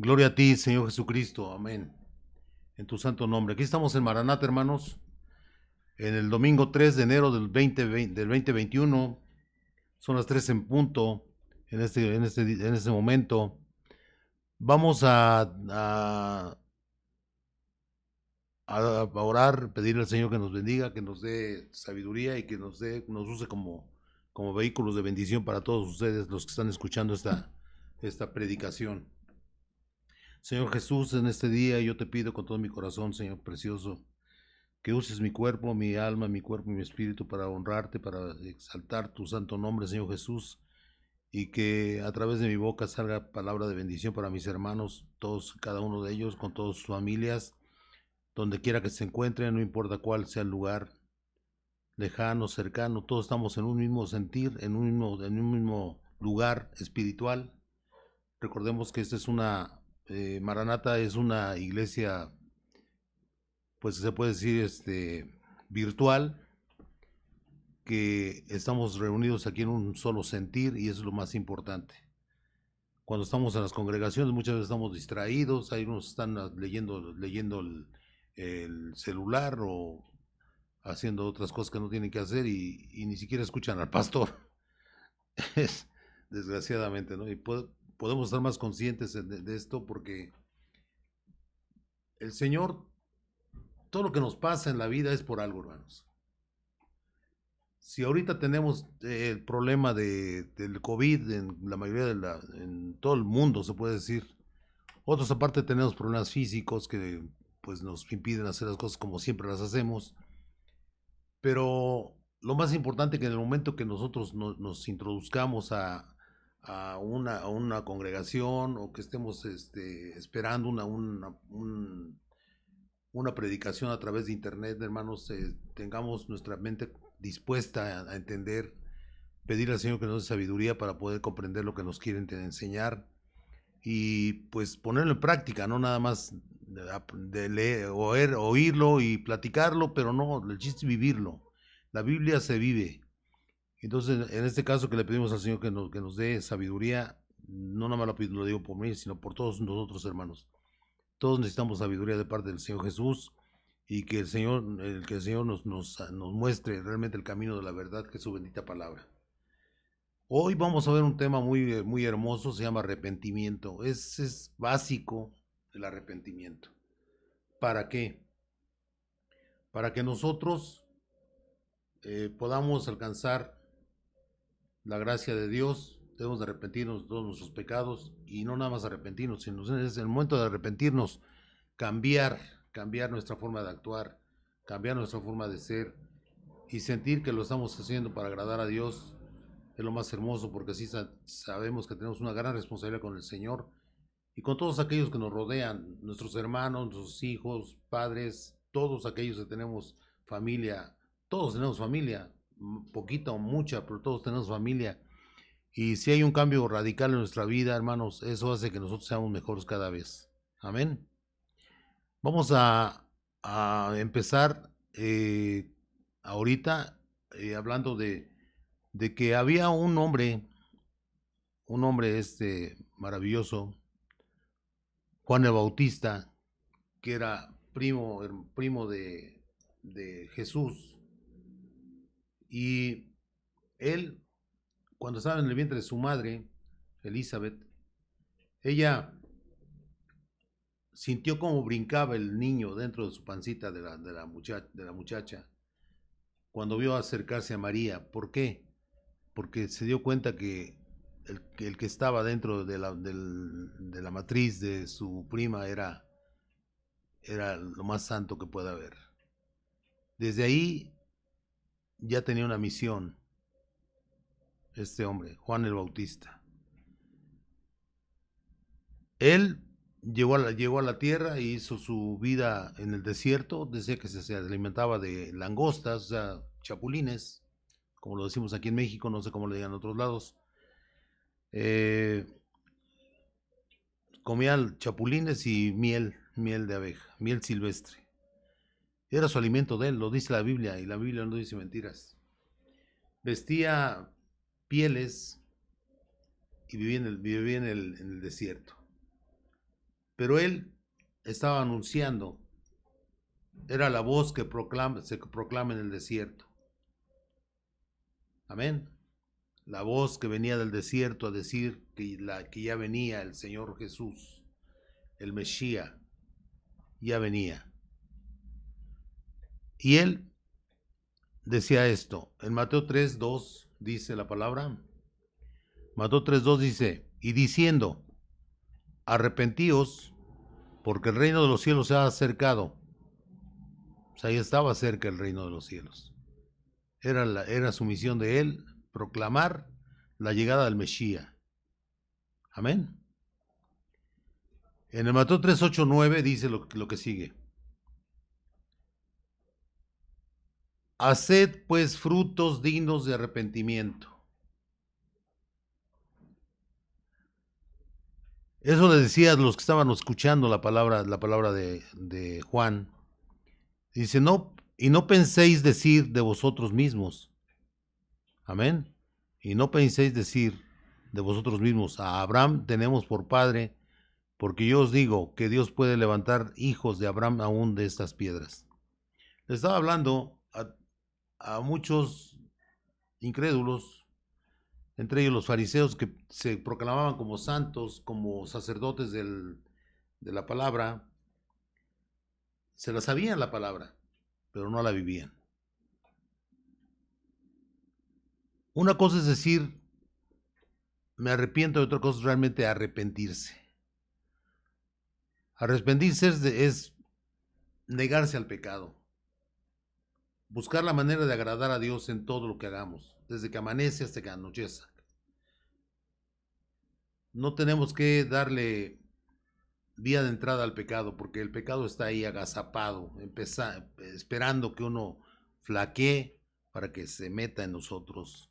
Gloria a ti, Señor Jesucristo. Amén. En tu santo nombre. Aquí estamos en Maranata, hermanos, en el domingo 3 de enero del 2021. Son las 3 en punto en este momento. Vamos a orar, pedirle al Señor que nos bendiga, que nos dé sabiduría y que nos use como vehículos de bendición para todos ustedes, los que están escuchando esta predicación. Señor Jesús, en este día yo te pido con todo mi corazón, Señor precioso, que uses mi cuerpo, mi alma, mi cuerpo y mi espíritu para honrarte, para exaltar tu santo nombre, Señor Jesús, y que a través de mi boca salga palabra de bendición para mis hermanos, todos, cada uno de ellos, con todas sus familias, donde quiera que se encuentren, no importa cuál sea el lugar, lejano, cercano, todos estamos en un mismo sentir, en un mismo lugar espiritual. Recordemos que esta es Maranata es una iglesia, pues se puede decir, virtual, que estamos reunidos aquí en un solo sentir y eso es lo más importante. Cuando estamos en las congregaciones muchas veces estamos distraídos, ahí nos están leyendo el celular o haciendo otras cosas que no tienen que hacer y ni siquiera escuchan al pastor. Es, desgraciadamente, ¿no? Y podemos estar más conscientes de esto porque el Señor, todo lo que nos pasa en la vida es por algo, hermanos. Si ahorita tenemos el problema del COVID en la mayoría en todo el mundo, se puede decir. Otros aparte tenemos problemas físicos que pues nos impiden hacer las cosas como siempre las hacemos. Pero lo más importante que en el momento que nosotros nos introduzcamos a una congregación o que estemos esperando una predicación a través de internet, hermanos, tengamos nuestra mente dispuesta a entender, pedir al Señor que nos dé sabiduría para poder comprender lo que nos quieren enseñar y pues ponerlo en práctica, no nada más de leer, oírlo y platicarlo, pero no, el chiste es vivirlo. La Biblia se vive. Entonces, en este caso que le pedimos al Señor que nos dé sabiduría, no nada más lo digo por mí, sino por todos nosotros, hermanos. Todos necesitamos sabiduría de parte del Señor Jesús y que el Señor nos muestre realmente el camino de la verdad, que es su bendita palabra. Hoy vamos a ver un tema muy, muy hermoso, se llama arrepentimiento. Es básico el arrepentimiento. ¿Para qué? Para que nosotros podamos alcanzar la gracia de Dios, debemos de arrepentirnos de todos nuestros pecados y no nada más arrepentirnos, sino es el momento de arrepentirnos, cambiar, cambiar nuestra forma de actuar, cambiar nuestra forma de ser y sentir que lo estamos haciendo para agradar a Dios. Es lo más hermoso porque así sabemos que tenemos una gran responsabilidad con el Señor y con todos aquellos que nos rodean, nuestros hermanos, nuestros hijos, padres, todos aquellos que tenemos familia, todos tenemos familia, poquita o mucha, pero todos tenemos familia. Y si hay un cambio radical en nuestra vida, hermanos, eso hace que nosotros seamos mejores cada vez. Amén. Vamos a empezar ahorita hablando de que había un hombre maravilloso, Juan el Bautista, que era primo de Jesús. Y él, cuando estaba en el vientre de su madre, Elizabeth, ella sintió como brincaba el niño dentro de su pancita de la muchacha cuando vio acercarse a María. ¿Por qué? Porque se dio cuenta que el que estaba dentro de la matriz de su prima era lo más santo que pueda haber. Desde ahí ya tenía una misión este hombre, Juan el Bautista. Él llegó a la tierra y hizo su vida en el desierto. Decía que se alimentaba de langostas, o sea, chapulines, como lo decimos aquí en México, no sé cómo le digan en otros lados. Eh, Comía chapulines y miel de abeja, miel silvestre. Era su alimento de él, lo dice la Biblia, y la Biblia no dice mentiras. Vestía pieles y vivía en el desierto. pero él estaba anunciando, era la voz que se proclama en el desierto. Amén. La voz que venía del desierto a decir que ya venía el Señor Jesús, el Mesías, ya venía. Y él decía esto, en Mateo 3:2 dice la palabra, Mateo 3:2 dice, y diciendo, arrepentíos, porque el reino de los cielos se ha acercado. O sea, ya estaba cerca el reino de los cielos. Era su misión de él proclamar la llegada del Mesías. Amén. En el Mateo 3:8-9 dice lo que sigue. Haced pues frutos dignos de arrepentimiento. Eso le decía a los que estaban escuchando la palabra de Juan. Dice, no, y no penséis decir de vosotros mismos. Amén. Y no penséis decir de vosotros mismos, a Abraham tenemos por padre, porque yo os digo que Dios puede levantar hijos de Abraham aún de estas piedras. Le estaba hablando a muchos incrédulos, entre ellos los fariseos que se proclamaban como santos, como sacerdotes de la palabra. Se la sabían la palabra, pero no la vivían. Una cosa es decir, me arrepiento, y otra cosa es realmente arrepentirse. Arrepentirse es negarse al pecado. Buscar la manera de agradar a Dios en todo lo que hagamos, desde que amanece hasta que anochece. No tenemos que darle vía de entrada al pecado, porque el pecado está ahí agazapado, esperando que uno flaquee para que se meta en nosotros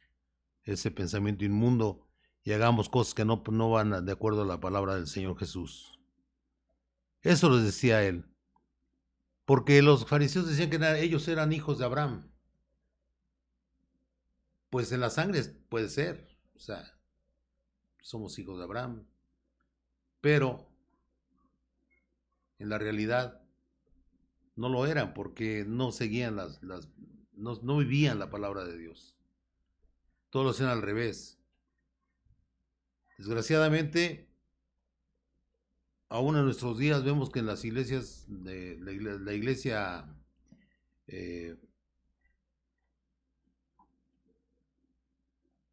ese pensamiento inmundo y hagamos cosas que no van de acuerdo a la palabra del Señor Jesús. Eso les decía él. Porque los fariseos decían que ellos eran hijos de Abraham. Pues en la sangre puede ser, o sea, somos hijos de Abraham. Pero en la realidad no lo eran porque no seguían no vivían la palabra de Dios. Todos lo hacían al revés. Desgraciadamente, aún en nuestros días vemos que en las iglesias, la iglesia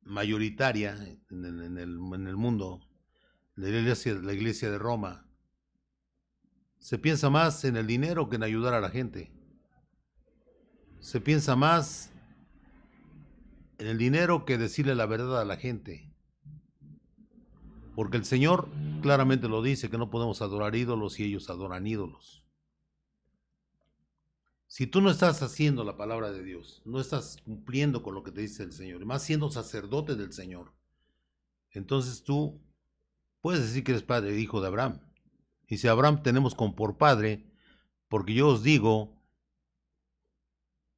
mayoritaria en el mundo, la iglesia de Roma, se piensa más en el dinero que en ayudar a la gente. Se piensa más en el dinero que decirle la verdad a la gente. Porque el Señor claramente lo dice, que no podemos adorar ídolos y ellos adoran ídolos. Si tú no estás haciendo la palabra de Dios, no estás cumpliendo con lo que te dice el Señor, y más siendo sacerdote del Señor, entonces tú puedes decir que eres padre e hijo de Abraham. Y si Abraham tenemos como por padre, porque yo os digo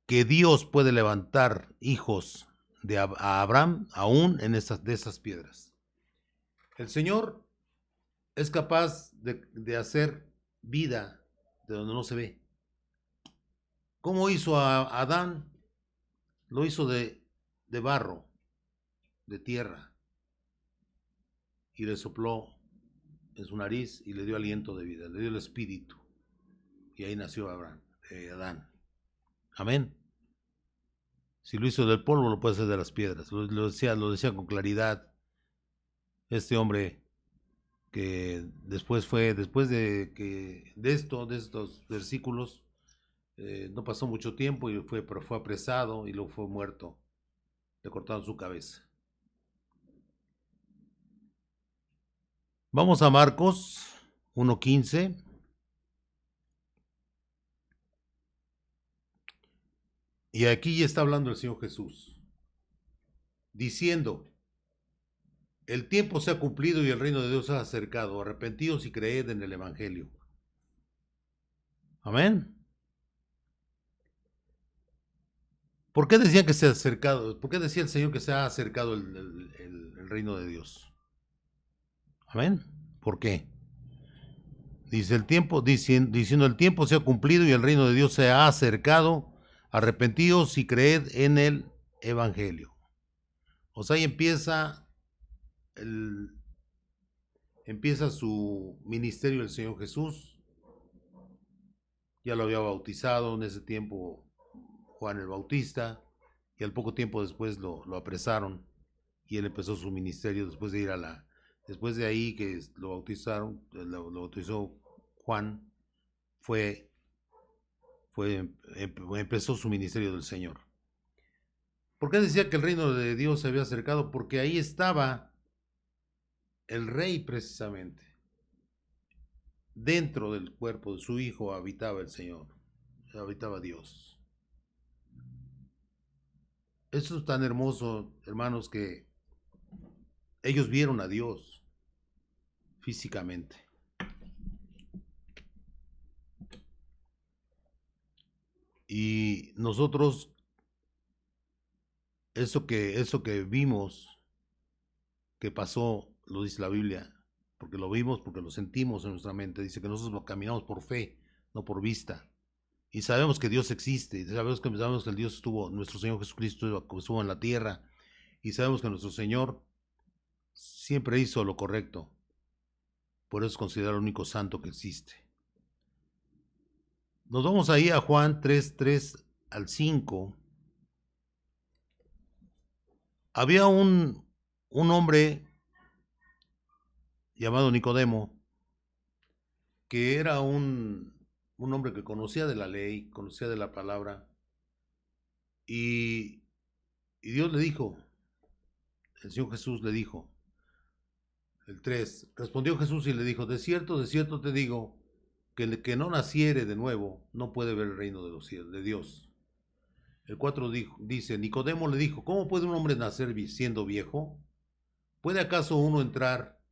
que Dios puede levantar hijos a Abraham aún de esas piedras. El Señor es capaz de hacer vida de donde no se ve. ¿Cómo hizo a Adán? Lo hizo de barro, de tierra, y le sopló en su nariz y le dio aliento de vida, le dio el espíritu, y ahí nació Adán. Amén. Si lo hizo del polvo, lo puede hacer de las piedras. Lo decía con claridad este hombre que después de estos versículos, no pasó mucho tiempo pero fue apresado y luego fue muerto. Le cortaron su cabeza. Vamos a Marcos 1:15. Y aquí ya está hablando el Señor Jesús, diciendo, el tiempo se ha cumplido y el reino de Dios se ha acercado. Arrepentíos y creed en el Evangelio. Amén. ¿Por qué decían que se ha acercado? ¿Por qué decía el Señor que se ha acercado el reino de Dios? Amén. ¿Por qué? Dice el tiempo, diciendo el tiempo se ha cumplido y el reino de Dios se ha acercado. Arrepentíos y creed en el evangelio. O sea, ahí empieza su ministerio el Señor Jesús. Ya lo había bautizado en ese tiempo Juan el Bautista, y al poco tiempo después lo apresaron y él empezó su ministerio después de después de ahí que lo bautizaron, lo bautizó Juan, empezó su ministerio del Señor. ¿Por qué decía que el reino de Dios se había acercado? Porque ahí estaba el rey precisamente. Dentro del cuerpo de su hijo habitaba el Señor, habitaba Dios. Eso es tan hermoso, hermanos, que ellos vieron a Dios físicamente. Y nosotros, eso que vimos, que pasó, lo dice la Biblia, porque lo vimos, porque lo sentimos en nuestra mente. Dice que nosotros caminamos por fe, no por vista. Y sabemos que Dios existe, y sabemos que el Dios estuvo, nuestro Señor Jesucristo estuvo en la tierra, y sabemos que nuestro Señor siempre hizo lo correcto. Por eso es considerado el único santo que existe. Nos vamos ahí a Juan 3 al 5. Había un hombre llamado Nicodemo, que era un hombre que conocía de la ley, conocía de la palabra, y Dios le dijo, el Señor Jesús le dijo, el 3, respondió Jesús y le dijo, de cierto te digo, que el que no naciere de nuevo no puede ver el reino de los cielos, de Dios. El 4 dice, Nicodemo le dijo, ¿cómo puede un hombre nacer siendo viejo? ¿Puede acaso uno entrar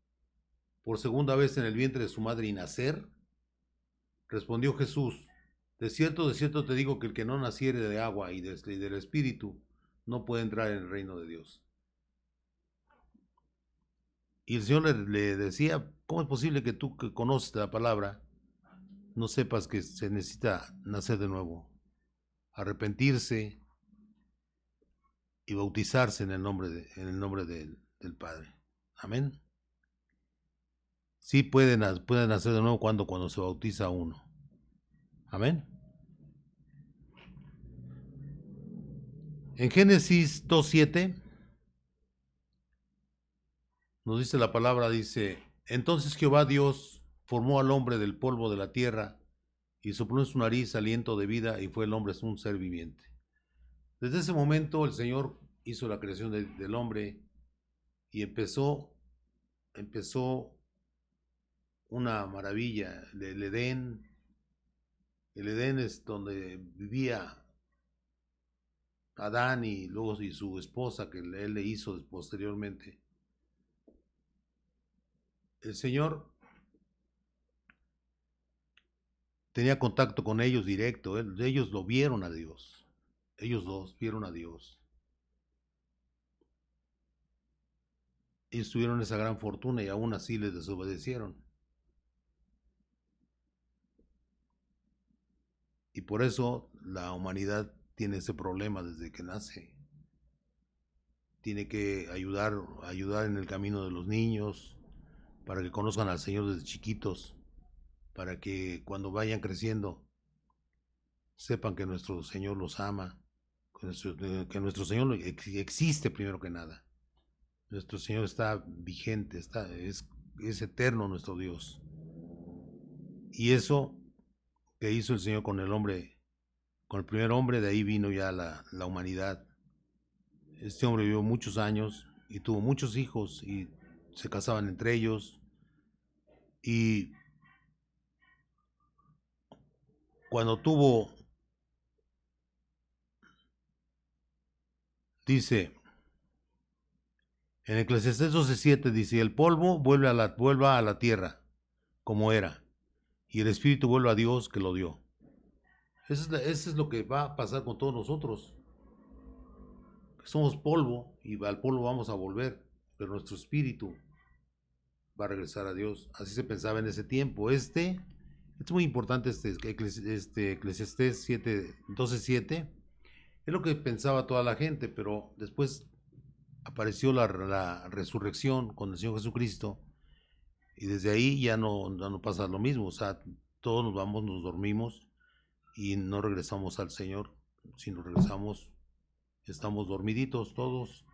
por segunda vez en el vientre de su madre y nacer? Respondió Jesús, de cierto te digo que el que no naciere de agua y del Espíritu no puede entrar en el reino de Dios. Y el Señor le decía, ¿cómo es posible que tú que conoces la palabra no sepas que se necesita nacer de nuevo? Arrepentirse y bautizarse en el nombre del Padre. Amén. Sí pueden nacer de nuevo cuando se bautiza uno. Amén. En Génesis 2:7 nos dice la palabra, dice, entonces Jehová Dios formó al hombre del polvo de la tierra y sopló en su nariz aliento de vida y fue el hombre un ser viviente. Desde ese momento el Señor hizo la creación del hombre y empezó una maravilla, el Edén. El Edén es donde vivía Adán y luego y su esposa que él le hizo posteriormente. El Señor tenía contacto con ellos directo, ellos lo vieron a Dios, ellos dos vieron a Dios. Ellos tuvieron esa gran fortuna y aún así les desobedecieron. Y por eso la humanidad tiene ese problema desde que nace. Tiene que ayudar en el camino de los niños, para que conozcan al Señor desde chiquitos, para que cuando vayan creciendo sepan que nuestro Señor los ama, que nuestro Señor existe primero que nada. Nuestro Señor está vigente, es eterno nuestro Dios. Y eso que hizo el Señor con el hombre, con el primer hombre, de ahí vino ya la humanidad. Este hombre vivió muchos años y tuvo muchos hijos y se casaban entre ellos. Y cuando dice, en Eclesiastés 12:7 dice, el polvo vuelva a la tierra como era, y el espíritu vuelve a Dios que lo dio. Eso es lo que va a pasar con todos nosotros. Somos polvo y al polvo vamos a volver, pero nuestro espíritu va a regresar a Dios. Así se pensaba en ese tiempo. Es muy importante Eclesiastés 7, 12:7. Es lo que pensaba toda la gente, pero después apareció la resurrección con el Señor Jesucristo y desde ahí ya no pasa lo mismo. O sea, todos nos vamos, nos dormimos y no regresamos al Señor. Si nos regresamos, estamos dormiditos todos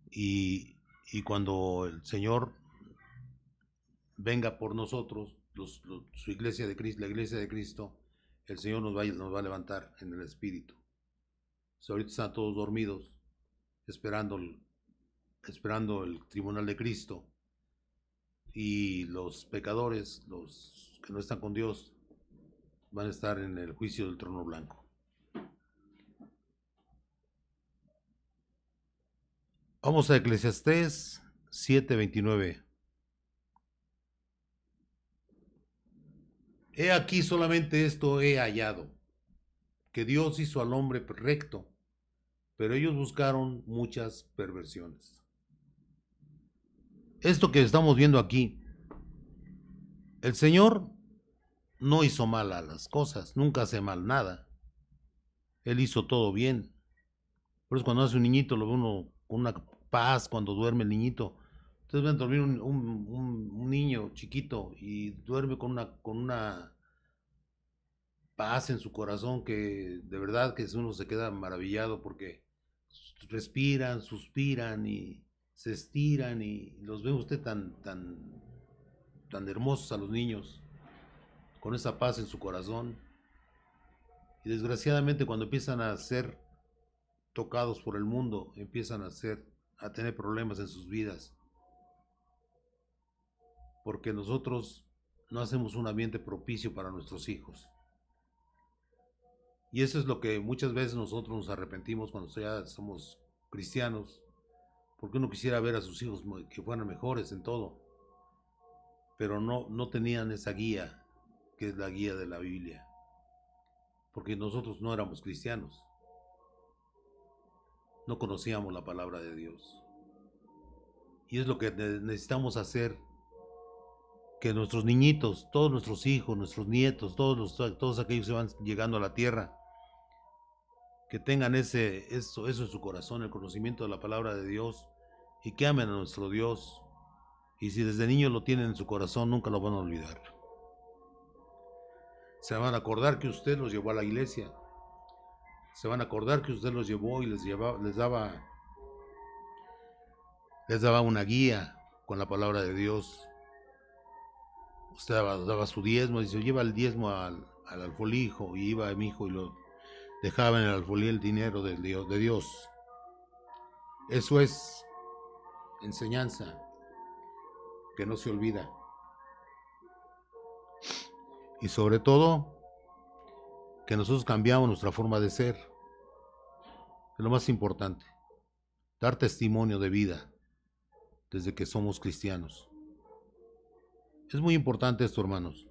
y cuando el Señor venga por nosotros, su iglesia de Cristo, la iglesia de Cristo, el Señor nos va a levantar en el Espíritu. O sea, ahorita están todos dormidos, esperando el tribunal de Cristo, y los pecadores, los que no están con Dios, van a estar en el juicio del trono blanco. Vamos a Eclesiastés 7:29. He aquí solamente esto he hallado, que Dios hizo al hombre recto, pero ellos buscaron muchas perversiones. Esto que estamos viendo aquí, el Señor no hizo mal a las cosas, nunca hace mal nada. Él hizo todo bien. Por eso cuando nace un niñito lo ve uno con una paz cuando duerme el niñito. Ustedes ven dormir un niño chiquito y duerme con una paz en su corazón que de verdad que uno se queda maravillado porque respiran, suspiran y se estiran y los ve usted tan hermosos a los niños con esa paz en su corazón. Y desgraciadamente cuando empiezan a ser tocados por el mundo, empiezan a tener problemas en sus vidas. Porque nosotros no hacemos un ambiente propicio para nuestros hijos. Y eso es lo que muchas veces nosotros nos arrepentimos cuando ya somos cristianos, porque uno quisiera ver a sus hijos que fueran mejores en todo, pero no tenían esa guía, que es la guía de la Biblia, porque nosotros no éramos cristianos, no conocíamos la palabra de Dios. Y es lo que necesitamos hacer, que nuestros niñitos, todos nuestros hijos, nuestros nietos, todos aquellos que van llegando a la tierra, que tengan eso en su corazón, el conocimiento de la palabra de Dios, y que amen a nuestro Dios. Y si desde niños lo tienen en su corazón, nunca lo van a olvidar. Se van a acordar que usted los llevó a la iglesia. Se van a acordar que usted los llevó y les daba una guía con la palabra de Dios. Usted daba su diezmo, dice, lleva el diezmo al alfolijo, y iba mi hijo y lo dejaba en el alfolí el dinero de Dios. Eso es enseñanza que no se olvida. Y sobre todo, que nosotros cambiamos nuestra forma de ser. Es lo más importante. Dar testimonio de vida desde que somos cristianos. Es muy importante esto, hermanos.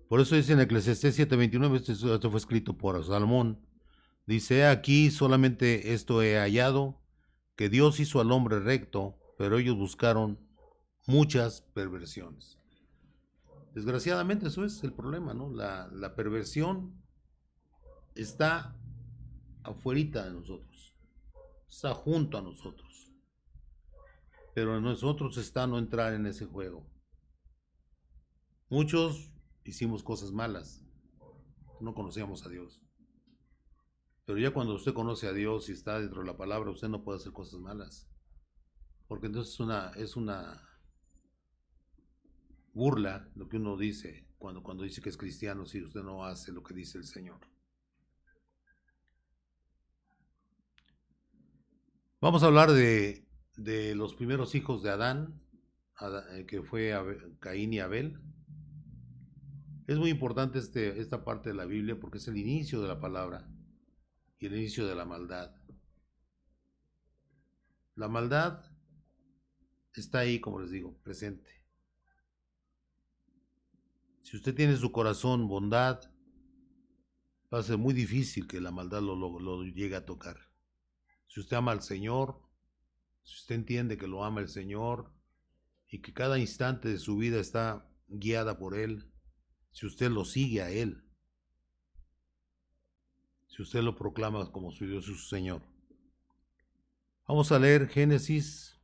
Por eso dice en Eclesiastés 7:29, esto fue escrito por Salomón. Dice, aquí solamente esto he hallado, que Dios hizo al hombre recto, pero ellos buscaron muchas perversiones. Desgraciadamente eso es el problema, ¿no? La perversión está afuerita de nosotros, está junto a nosotros, pero en nosotros está no entrar en ese juego. Muchos hicimos cosas malas, no conocíamos a Dios, pero ya cuando usted conoce a Dios y está dentro de la palabra, usted no puede hacer cosas malas, porque entonces es una burla lo que uno dice cuando dice que es cristiano si usted no hace lo que dice el Señor. Vamos a hablar de los primeros hijos de Adán, que fue Caín y Abel. Es muy importante esta parte de la Biblia porque es el inicio de la palabra y el inicio de la maldad. La maldad está ahí, como les digo, presente. Si usted tiene en su corazón bondad, va a ser muy difícil que la maldad lo llegue a tocar. Si usted ama al Señor, si usted entiende que lo ama el Señor y que cada instante de su vida está guiada por Él, si usted lo sigue a Él, si usted lo proclama como su Dios y su Señor. Vamos a leer Génesis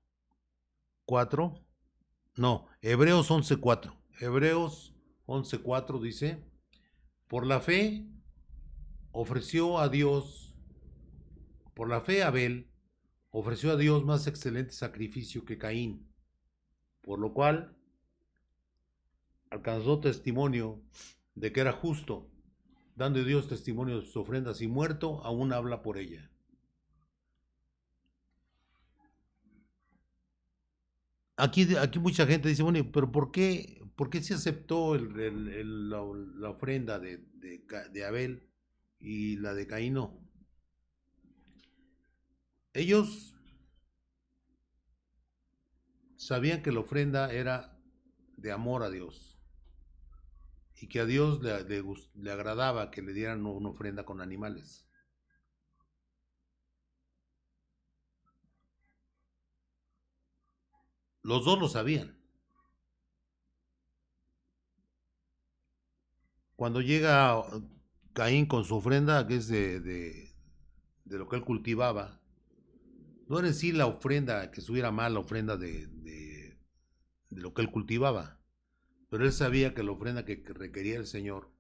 4, no, Hebreos 11:4. Hebreos 11:4 dice, por la fe ofreció a Dios, por la fe Abel ofreció a Dios más excelente sacrificio que Caín, por lo cual alcanzó testimonio de que era justo, dando Dios testimonio de sus ofrendas, y muerto aún habla por ella. Aquí mucha gente dice, bueno, pero por qué se aceptó la ofrenda de Abel y la de Caín no? Ellos sabían que la ofrenda era de amor a Dios y que a Dios le agradaba que le dieran una ofrenda con animales. Los dos lo sabían. Cuando llega Caín con su ofrenda, que es de lo que él cultivaba, no era en sí la ofrenda que estuviera mal, la ofrenda de lo que él cultivaba, pero él sabía que la ofrenda que requería el Señor,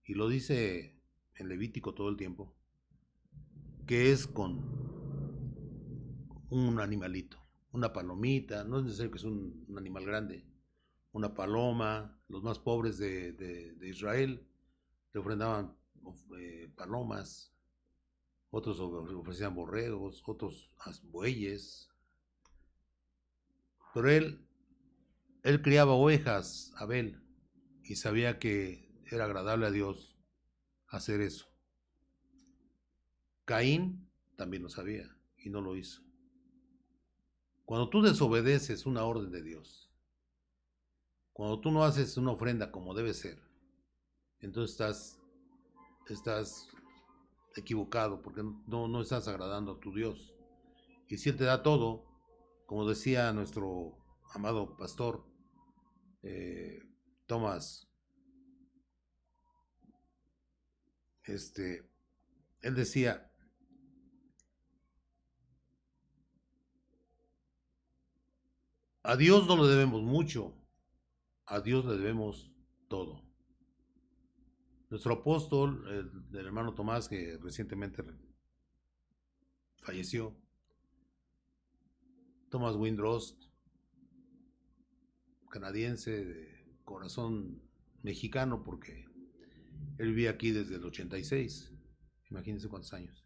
y lo dice en Levítico todo el tiempo, que es con un animalito, una palomita, no es necesario que sea un animal grande, una paloma. Los más pobres de Israel le ofrendaban palomas, otros ofrecían borregos, otros bueyes, pero él criaba ovejas, Abel, y sabía que era agradable a Dios hacer eso. Caín también lo sabía y no lo hizo. Cuando tú desobedeces una orden de Dios, cuando tú no haces una ofrenda como debe ser, entonces estás equivocado porque no estás agradando a tu Dios. Y si Él te da todo, como decía nuestro amado pastor Thomas, él decía, a Dios no le debemos mucho, a Dios le debemos todo. Nuestro apóstol, el hermano Tomás, que recientemente falleció, Thomas Windrost, canadiense de corazón mexicano, porque él vivía aquí desde el 86, imagínense cuántos años.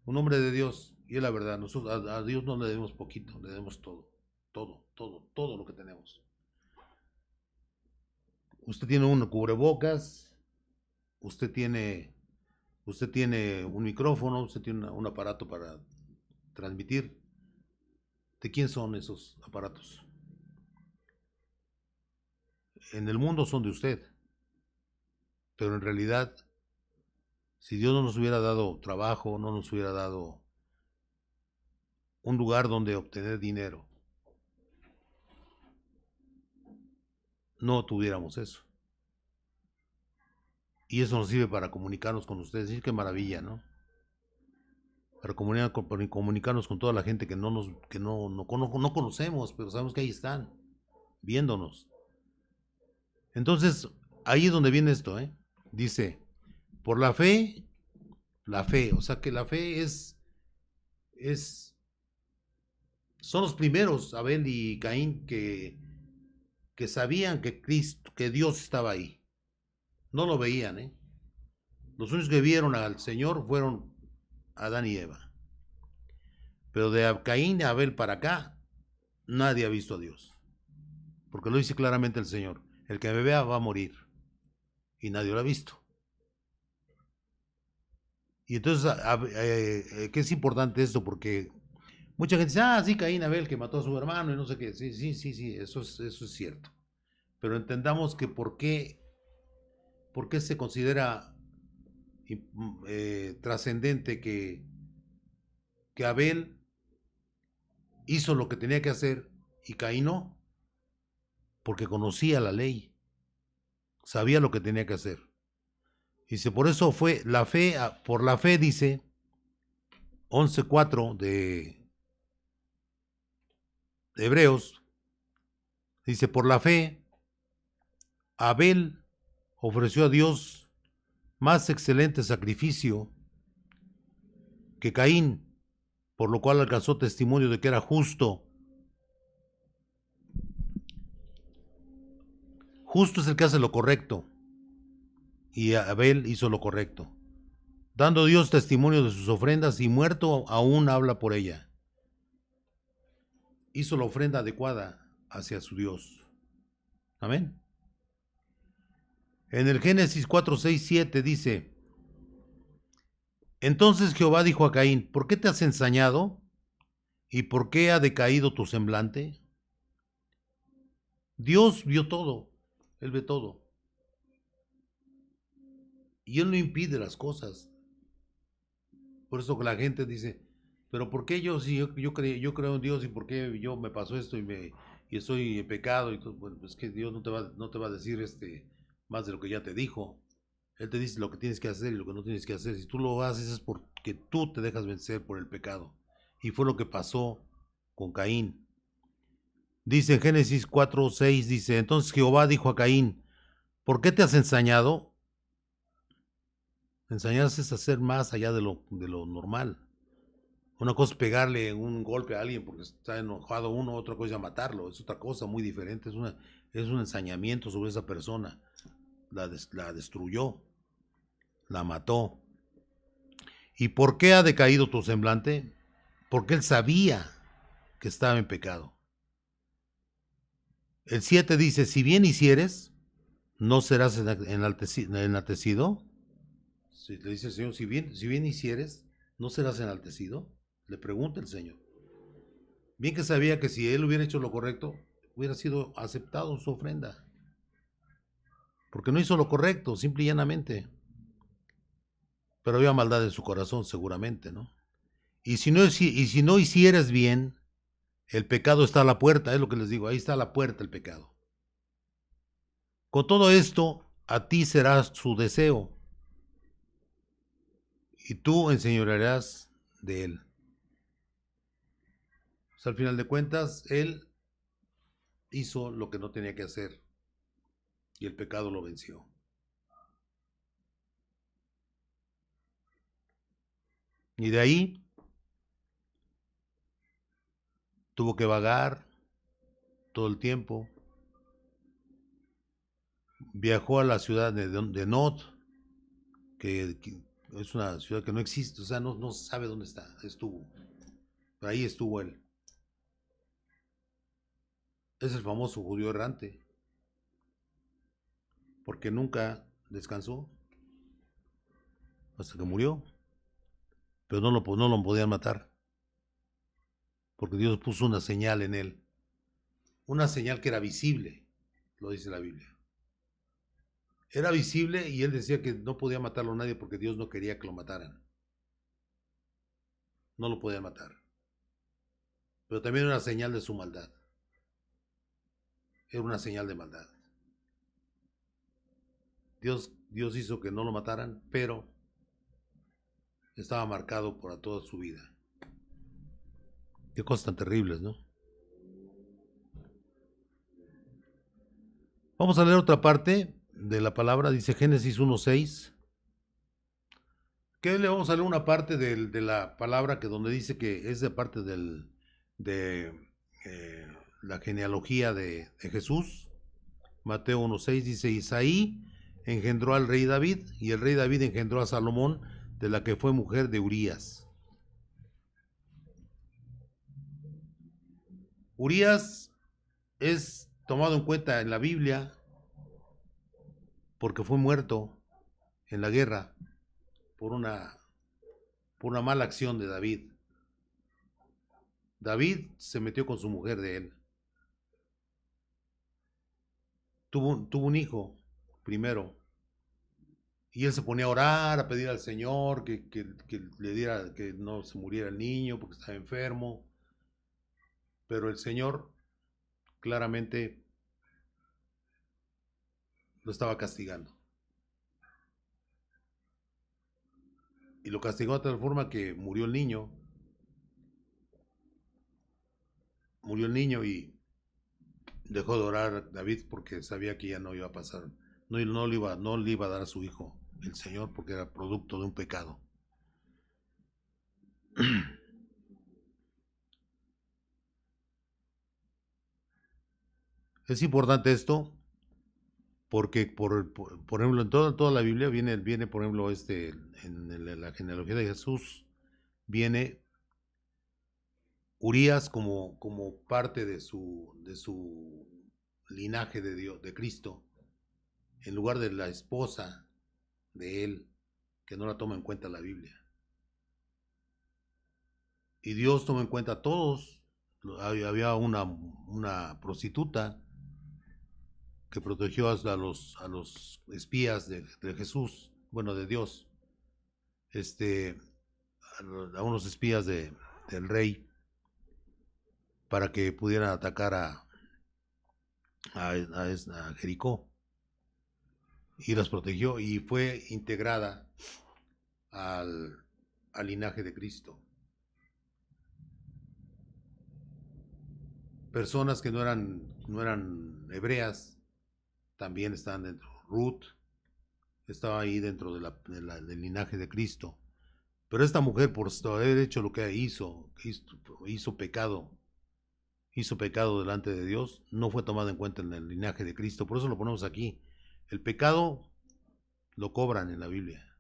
Un hombre de Dios, y es la verdad, nosotros a Dios no le debemos poquito, le debemos todo, todo, todo, todo lo que tenemos. Usted tiene un cubrebocas, usted tiene un micrófono, usted tiene un aparato para transmitir. ¿De quién son esos aparatos? En el mundo son de usted, pero en realidad, si Dios no nos hubiera dado trabajo, no nos hubiera dado un lugar donde obtener dinero, no tuviéramos eso. Y eso nos sirve para comunicarnos con ustedes. Y qué maravilla, ¿no? Para comunicarnos con toda la gente que no conocemos, pero sabemos que ahí están, viéndonos. Entonces, ahí es donde viene esto, ¿eh? Dice, por la fe, o sea que la fe son los primeros, Abel y Caín, que sabían que Cristo, que Dios estaba ahí. No lo veían, ¿eh? Los únicos que vieron al Señor fueron Adán y Eva. Pero de Caín y Abel para acá, nadie ha visto a Dios. Porque lo dice claramente el Señor. El que me vea va a morir. Y nadie lo ha visto. Y entonces, ¿qué es importante esto? Porque mucha gente dice, sí, Caín, Abel, que mató a su hermano y no sé qué. Sí, eso es cierto. Pero entendamos que por qué se considera trascendente que Abel hizo lo que tenía que hacer y Caín no, porque conocía la ley, sabía lo que tenía que hacer. Dice, por eso fue la fe, por la fe, dice 11:4 de Hebreos, dice, por la fe, Abel ofreció a Dios más excelente sacrificio que Caín, por lo cual alcanzó testimonio de que era justo. Justo es el que hace lo correcto, y Abel hizo lo correcto, dando Dios testimonio de sus ofrendas, y muerto aún habla por ella. Hizo la ofrenda adecuada hacia su Dios. Amén. En el Génesis 4, 6, 7 dice, entonces Jehová dijo a Caín, ¿por qué te has ensañado? ¿Y por qué ha decaído tu semblante? Dios vio todo, Él ve todo. Y Él no impide las cosas. Por eso que la gente dice, pero ¿por qué yo, si yo creo en Dios, y por qué yo me pasó esto y estoy en pecado? Y todo? Bueno, pues que Dios no te va a decir más de lo que ya te dijo. Él te dice lo que tienes que hacer y lo que no tienes que hacer. Si tú lo haces es porque tú te dejas vencer por el pecado. Y fue lo que pasó con Caín. Dice en Génesis 4:6, dice, entonces Jehová dijo a Caín, ¿por qué te has ensañado? Ensañarse es hacer más allá de lo normal. Una cosa es pegarle un golpe a alguien porque está enojado uno, otra cosa es matarlo, es otra cosa muy diferente, es un ensañamiento sobre esa persona. La destruyó, la mató. ¿Y por qué ha decaído tu semblante? Porque él sabía que estaba en pecado. El 7 dice, si bien hicieres, no serás enaltecido. Si le dice el Señor, si bien hicieres, no serás enaltecido. Le pregunta el Señor. Bien que sabía que si él hubiera hecho lo correcto, hubiera sido aceptado su ofrenda. Porque no hizo lo correcto, simple y llanamente. Pero había maldad en su corazón, seguramente, ¿no? Y si no hicieras bien, el pecado está a la puerta, es lo que les digo, ahí está a la puerta el pecado. Con todo esto, a ti será su deseo, y tú enseñorearás de él. O sea, al final de cuentas, él hizo lo que no tenía que hacer, y el pecado lo venció. Y de ahí tuvo que vagar todo el tiempo. Viajó a la ciudad de Nod, que es una ciudad que no existe, o sea, no sabe dónde está, estuvo. Pero ahí estuvo él. Es el famoso judío errante, porque nunca descansó hasta que murió. Pero no lo podían matar, porque Dios puso una señal en él. Una señal que era visible, lo dice la Biblia. Era visible y él decía que no podía matarlo a nadie porque Dios no quería que lo mataran. No lo podían matar. Pero también era una señal de su maldad. Era una señal de maldad. Dios hizo que no lo mataran, pero estaba marcado por toda su vida. Qué cosas tan terribles, ¿no? Vamos a leer otra parte de la palabra, dice Génesis 1:6. ¿Qué le vamos a leer una parte de la palabra que donde dice que es de parte de la genealogía de Jesús? Mateo 1:6 dice, Isaí engendró al rey David, y el rey David engendró a Salomón, de la que fue mujer de Urías. Urías es tomado en cuenta en la Biblia porque fue muerto en la guerra por una mala acción de David. David se metió con su mujer de él. Tuvo un hijo primero, y él se ponía a orar, a pedir al Señor que le diera, que no se muriera el niño porque estaba enfermo. pero el Señor claramente lo estaba castigando. Y lo castigó de tal forma que murió el niño. Murió el niño y dejó de orar a David porque sabía que ya no iba a pasar. No le iba a dar a su hijo el Señor porque era producto de un pecado. Es importante esto porque, por ejemplo, en toda la Biblia viene, por ejemplo, en la genealogía de Jesús, viene Urías como parte de su linaje de Dios, de Cristo, en lugar de la esposa de él, que no la toma en cuenta la Biblia. Y Dios toma en cuenta a todos. Había una prostituta que protegió a los espías de Jesús, bueno, de Dios, a unos espías del rey, para que pudieran atacar a Jericó. Y las protegió y fue integrada al linaje de Cristo. Personas que no eran hebreas también estaban dentro. Ruth estaba ahí dentro del linaje de Cristo. Pero esta mujer, por haber hecho lo que hizo pecado, delante de Dios, no fue tomada en cuenta en el linaje de Cristo. Por eso lo ponemos aquí. El pecado lo cobran en la Biblia.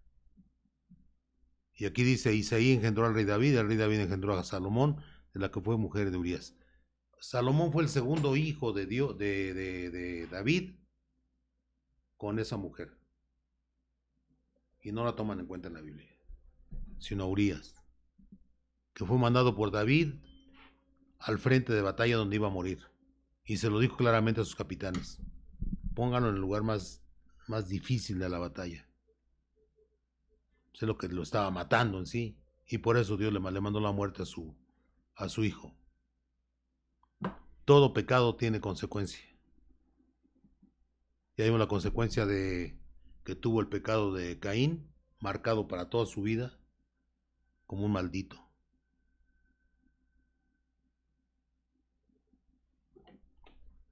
Y aquí dice, Isaí engendró al rey David, el rey David engendró a Salomón, de la que fue mujer de Urías. Salomón fue el segundo hijo de Dios, de David, con esa mujer. Y no la toman en cuenta en la Biblia, sino Urías, que fue mandado por David al frente de batalla donde iba a morir. Y se lo dijo claramente a sus capitanes: pónganlo en el lugar más difícil de la batalla. Sé lo que lo estaba matando en sí. Y por eso Dios le mandó la muerte a su hijo. Todo pecado tiene consecuencia. Ya vimos la consecuencia que tuvo el pecado de Caín, marcado para toda su vida como un maldito.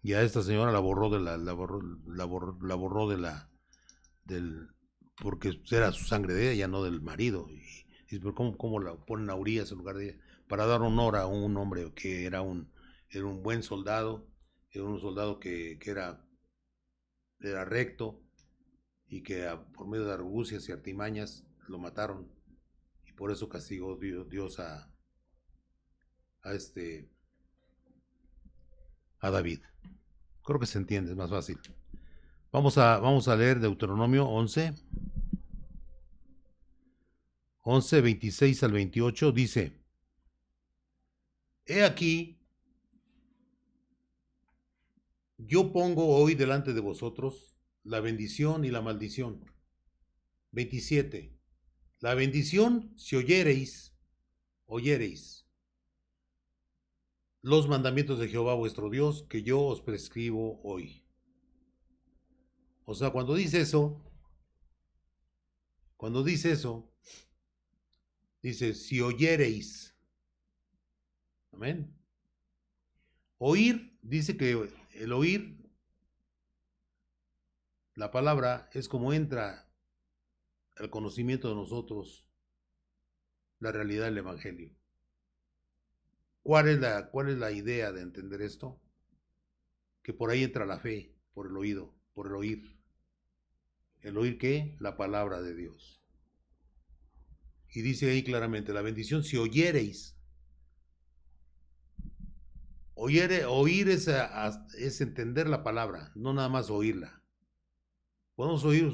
Y a esta señora la borró porque era su sangre de ella, ya no del marido. Y pero ¿cómo la ponen a Urias en lugar de ella? Para dar honor a un hombre que era un buen soldado, era un soldado que era recto, y que por medio de argucias y artimañas lo mataron. Y por eso castigó Dios a este a David. Creo que se entiende, es más fácil. Vamos a leer Deuteronomio 11, 26 al 28. Dice: He aquí, yo pongo hoy delante de vosotros la bendición y la maldición. 27. La bendición, si oyereis los mandamientos de Jehová vuestro Dios, que yo os prescribo hoy. O sea, cuando dice eso, dice, si oyereis. Amén. Oír, dice que el oír, la palabra, es como entra al conocimiento de nosotros la realidad del Evangelio. ¿Cuál es la idea de entender esto? Que por ahí entra la fe, por el oído, por el oír. ¿El oír qué? La palabra de Dios. Y dice ahí claramente, la bendición, si oyereis. Oír es entender la palabra, no nada más oírla. Podemos oír,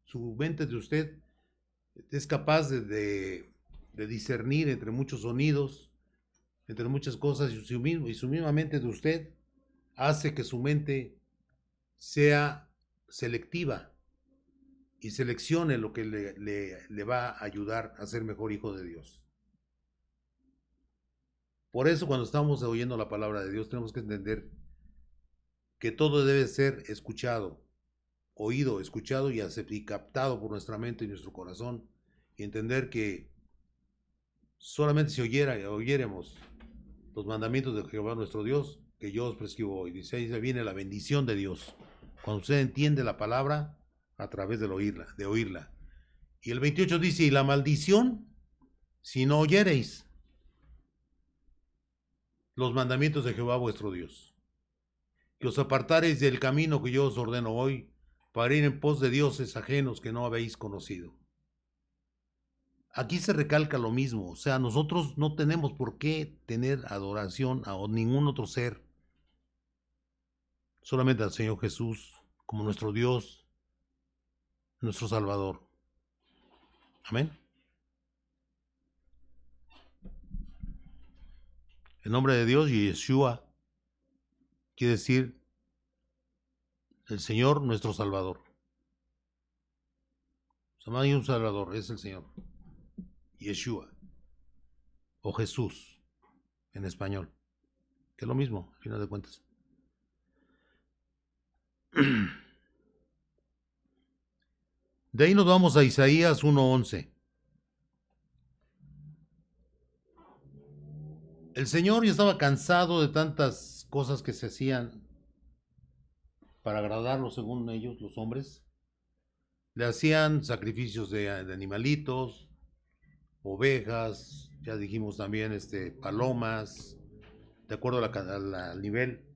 su mente de usted es capaz de discernir entre muchos sonidos, entre muchas cosas, y su misma mente de usted hace que su mente sea selectiva y seleccione lo que le va a ayudar a ser mejor hijo de Dios. Por eso cuando estamos oyendo la palabra de Dios tenemos que entender que todo debe ser escuchado, oído, escuchado y captado por nuestra mente y nuestro corazón. Y entender que solamente si oyéremos los mandamientos de Jehová nuestro Dios, que yo os prescribo hoy. Dice, ahí viene la bendición de Dios. Cuando usted entiende la palabra a través de oírla. Y el 28 dice, y la maldición, si no oyereis los mandamientos de Jehová vuestro Dios, que os apartareis del camino que yo os ordeno hoy, para ir en pos de dioses ajenos que no habéis conocido. Aquí se recalca lo mismo, o sea, nosotros no tenemos por qué tener adoración a ningún otro ser, solamente al Señor Jesús como nuestro Dios, nuestro Salvador. Amén. El nombre de Dios, Yeshua, quiere decir el Señor, nuestro Salvador. O sea, no hay un Salvador, es el Señor. Yeshua. O Jesús, en español. Que es lo mismo, al final de cuentas. De ahí nos vamos a Isaías 1:11. El Señor ya estaba cansado de tantas cosas que se hacían para agradarlo, según ellos, los hombres. Le hacían sacrificios de animalitos, ovejas, ya dijimos también palomas, de acuerdo al nivel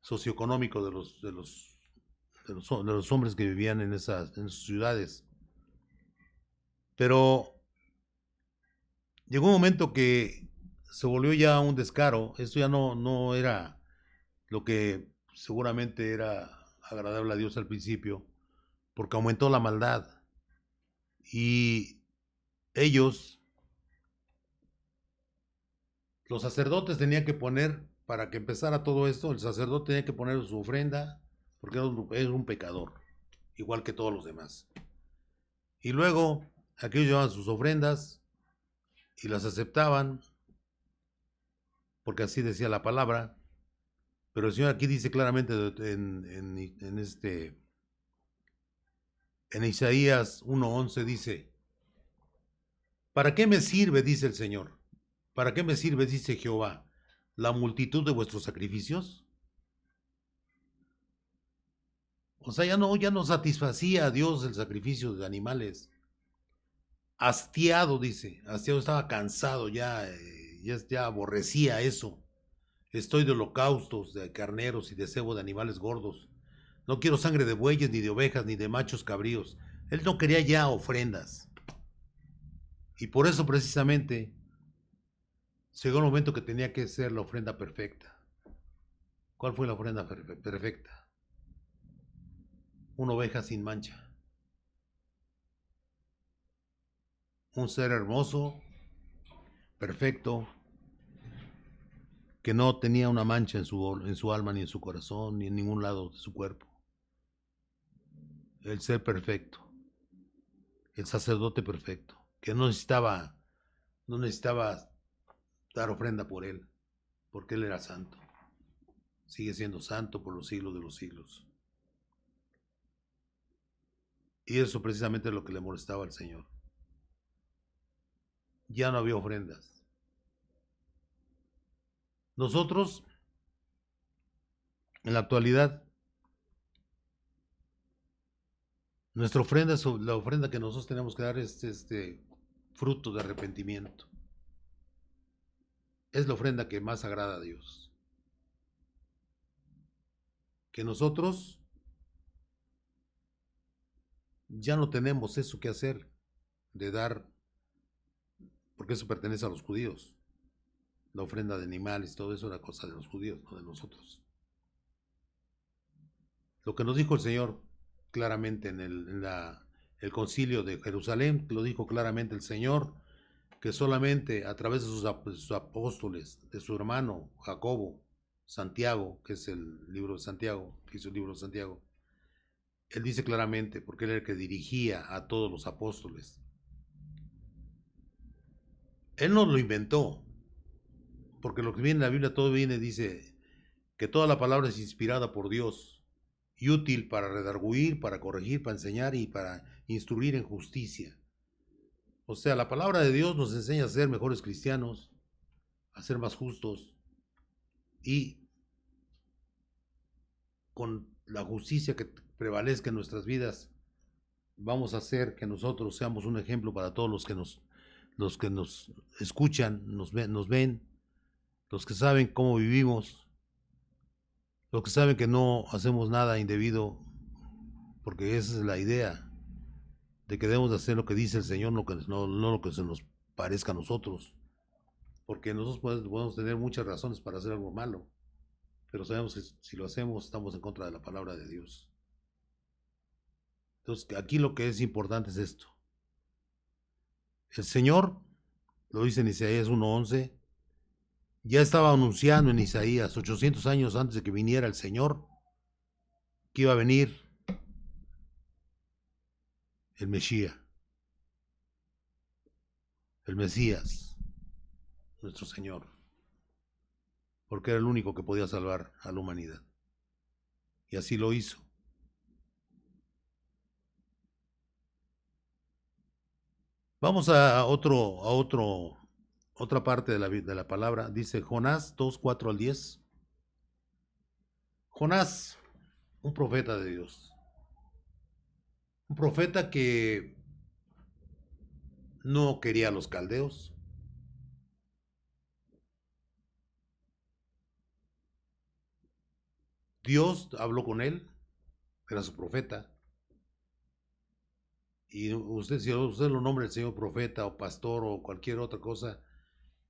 socioeconómico de los hombres que vivían en esas ciudades. Pero llegó un momento que se volvió ya un descaro. Esto ya no era lo que seguramente era agradable a Dios al principio, porque aumentó la maldad. Y ellos, los sacerdotes tenían que poner, para que empezara todo esto, el sacerdote tenía que poner su ofrenda, porque era un pecador, igual que todos los demás. Y luego, aquellos llevaban sus ofrendas y las aceptaban, porque así decía la palabra. Pero el Señor aquí dice claramente en Isaías 1:11 dice, ¿para qué me sirve, dice el Señor? ¿Para qué me sirve, dice Jehová, la multitud de vuestros sacrificios? O sea, ya no satisfacía a Dios el sacrificio de animales. Hastiado, dice, hastiado, estaba cansado, ya aborrecía eso. Estoy de holocaustos, de carneros y de cebo de animales gordos. No quiero sangre de bueyes, ni de ovejas, ni de machos cabríos. Él no quería ya ofrendas. Y por eso precisamente llegó el momento que tenía que ser la ofrenda perfecta. ¿Cuál fue la ofrenda perfecta? Una oveja sin mancha. Un ser hermoso, perfecto, que no tenía una mancha en su alma, ni en su corazón, ni en ningún lado de su cuerpo. El ser perfecto, el sacerdote perfecto, que no necesitaba dar ofrenda por él, porque él era santo. Sigue siendo santo por los siglos de los siglos. Y eso precisamente es lo que le molestaba al Señor. Ya no había ofrendas. Nosotros, en la actualidad, nuestra ofrenda, la ofrenda que nosotros tenemos que dar es fruto de arrepentimiento. Es la ofrenda que más agrada a Dios. Que nosotros ya no tenemos eso que hacer de dar, porque eso pertenece a los judíos. La ofrenda de animales, todo eso era cosa de los judíos, no de nosotros. Lo que nos dijo el Señor claramente en el concilio de Jerusalén, lo dijo claramente el Señor, que solamente a través de sus apóstoles, de su hermano Jacobo, Santiago, que es el libro de Santiago, que hizo el libro de Santiago, él dice claramente, porque él era el que dirigía a todos los apóstoles. Él no lo inventó, porque lo que viene en la Biblia, todo viene, dice que toda la palabra es inspirada por Dios y útil para redarguir, para corregir, para enseñar y para instruir en justicia. O sea, la palabra de Dios nos enseña a ser mejores cristianos, a ser más justos y con la justicia que prevalezca en nuestras vidas, vamos a hacer que nosotros seamos un ejemplo para todos los que nos escuchan, nos ven, los que saben cómo vivimos, los que saben que no hacemos nada indebido, porque esa es la idea, de que debemos de hacer lo que dice el Señor, no lo que se nos parezca a nosotros, porque nosotros podemos tener muchas razones para hacer algo malo, pero sabemos que si lo hacemos estamos en contra de la palabra de Dios. Entonces, aquí lo que es importante es esto. El Señor, lo dice en Isaías 1:11, ya estaba anunciando en Isaías, 800 años antes de que viniera el Señor, que iba a venir el Mesías, el Mesías, nuestro Señor, porque era el único que podía salvar a la humanidad. Y así lo hizo. Vamos a otra parte de la palabra. Dice Jonás 2:4-10. Jonás, un profeta de Dios. Un profeta que no quería a los caldeos. Dios habló con él, era su profeta. Y usted, si usted lo nombra el Señor profeta o pastor o cualquier otra cosa,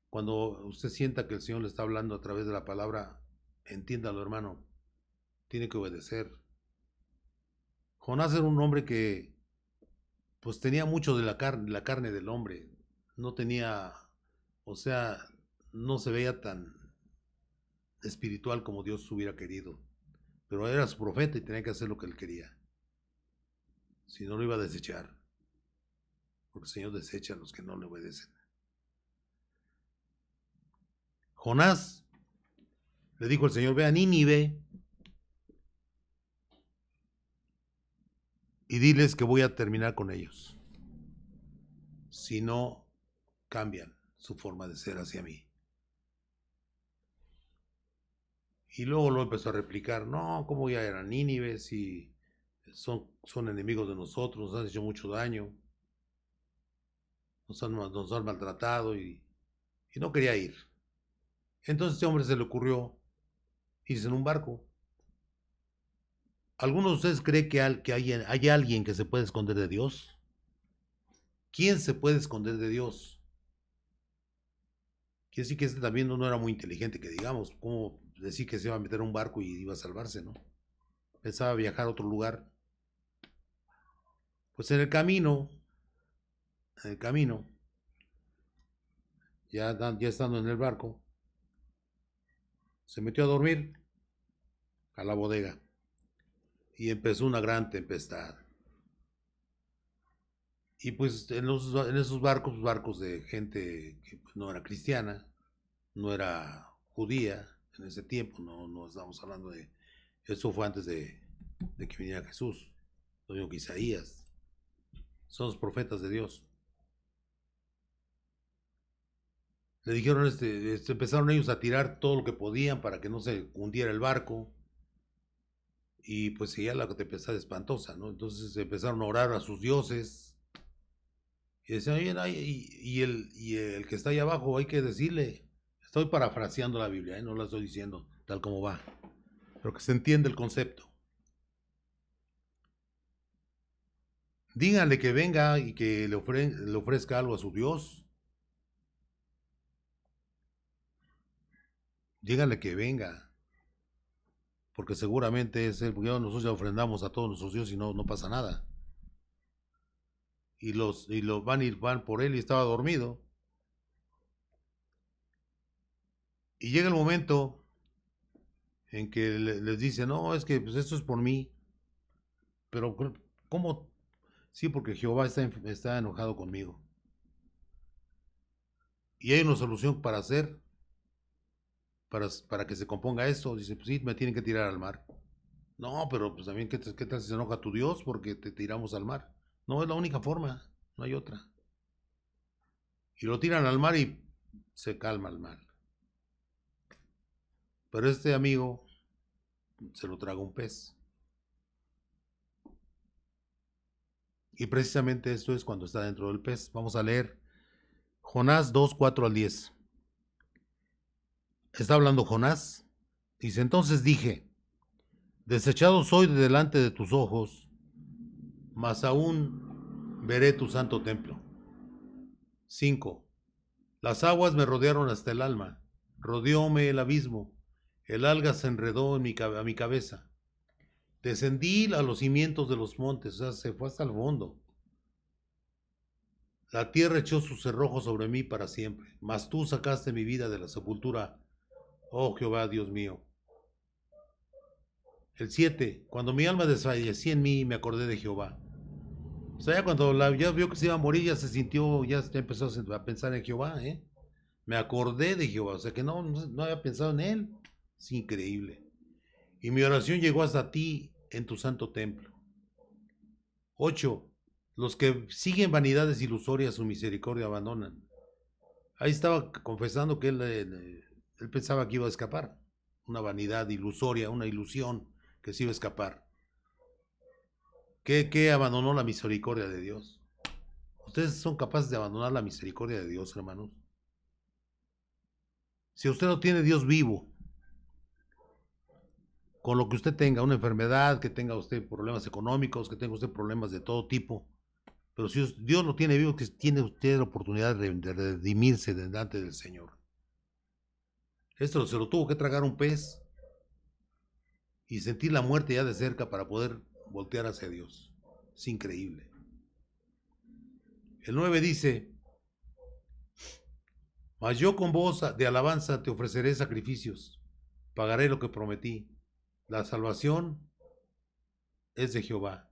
cuando usted sienta que el Señor le está hablando a través de la palabra, entiéndalo, hermano, tiene que obedecer. Jonás era un hombre que pues tenía mucho de la carne del hombre, no tenía, o sea, no se veía tan espiritual como Dios hubiera querido, pero era su profeta y tenía que hacer lo que él quería, si no lo iba a desechar, porque el Señor desecha a los que no le obedecen. Jonás le dijo el Señor, ve a Nínive y diles que voy a terminar con ellos, si no cambian su forma de ser hacia mí. Y luego lo empezó a replicar, no, ¿cómo voy a ir a Nínive si son enemigos de nosotros, nos han hecho mucho daño, nos han maltratado y no quería ir. Entonces este hombre se le ocurrió irse en un barco. ¿Algunos de ustedes creen que hay alguien que se puede esconder de Dios? ¿Quién se puede esconder de Dios? Quiere decir que este también no era muy inteligente, que digamos, ¿cómo decir que se iba a meter a un barco y iba a salvarse, no? Pensaba viajar a otro lugar. Pues en el camino, ya estando en el barco, se metió a dormir a la bodega y empezó una gran tempestad. Y pues en esos barcos de gente que pues, no era cristiana, no era judía en ese tiempo, no estamos hablando de, eso fue antes de que viniera Jesús, lo mismo que Isaías, son los profetas de Dios. Le dijeron, empezaron ellos a tirar todo lo que podían para que no se hundiera el barco. Y pues seguía la tempestad espantosa, ¿no? Entonces empezaron a orar a sus dioses. Y decían, oye, y el que está ahí abajo hay que decirle. Estoy parafraseando la Biblia, ¿eh? No la estoy diciendo tal como va. Pero que se entiende el concepto. Díganle que venga y que le ofrezca algo a su Dios. Díganle que venga. Porque seguramente es él, porque nosotros ya ofrendamos a todos nuestros dioses y no pasa nada. Y los van por él y estaba dormido. Y llega el momento en que les dice, no, es que pues esto es por mí. Pero, ¿cómo? Sí, porque Jehová está enojado conmigo. Y hay una solución para hacer. para que se componga esto. Dice, pues sí, me tienen que tirar al mar. No, pero pues también, ¿qué tal si se enoja tu Dios porque te tiramos al mar? No, es la única forma, no hay otra. Y lo tiran al mar y se calma el mar. Pero este amigo se lo traga un pez. Y precisamente esto es cuando está dentro del pez. Vamos a leer Jonás 2, 4 al 10. Está hablando Jonás. Dice, entonces dije, desechado soy de delante de tus ojos, mas aún veré tu santo templo. 5. Las aguas me rodearon hasta el alma, rodeóme el abismo, el alga se enredó a mi cabeza. Descendí a los cimientos de los montes, o sea, se fue hasta el fondo. La tierra echó sus cerrojos sobre mí para siempre, mas tú sacaste mi vida de la sepultura, oh Jehová, Dios mío. El 7. Cuando mi alma desfallecía en mí, me acordé de Jehová. O sea, ya cuando ya vio que se iba a morir, ya se sintió, ya empezó a pensar en Jehová, ¿eh? Me acordé de Jehová, o sea que no había pensado en él. Es increíble. Y mi oración llegó hasta ti en tu santo templo. 8. Los que siguen vanidades ilusorias su misericordia abandonan. Ahí estaba confesando que él pensaba que iba a escapar. Una vanidad ilusoria, una ilusión que se iba a escapar. ¿Qué abandonó la misericordia de Dios? ¿Ustedes son capaces de abandonar la misericordia de Dios, hermanos? Si usted no tiene Dios vivo, con lo que usted tenga, una enfermedad, que tenga usted problemas económicos, que tenga usted problemas de todo tipo, pero si Dios lo tiene vivo, que tiene usted la oportunidad de redimirse delante del Señor. Esto se lo tuvo que tragar un pez y sentir la muerte ya de cerca para poder voltear hacia Dios. Es increíble. El 9 dice, mas yo con voz de alabanza te ofreceré sacrificios, pagaré lo que prometí. La salvación es de Jehová.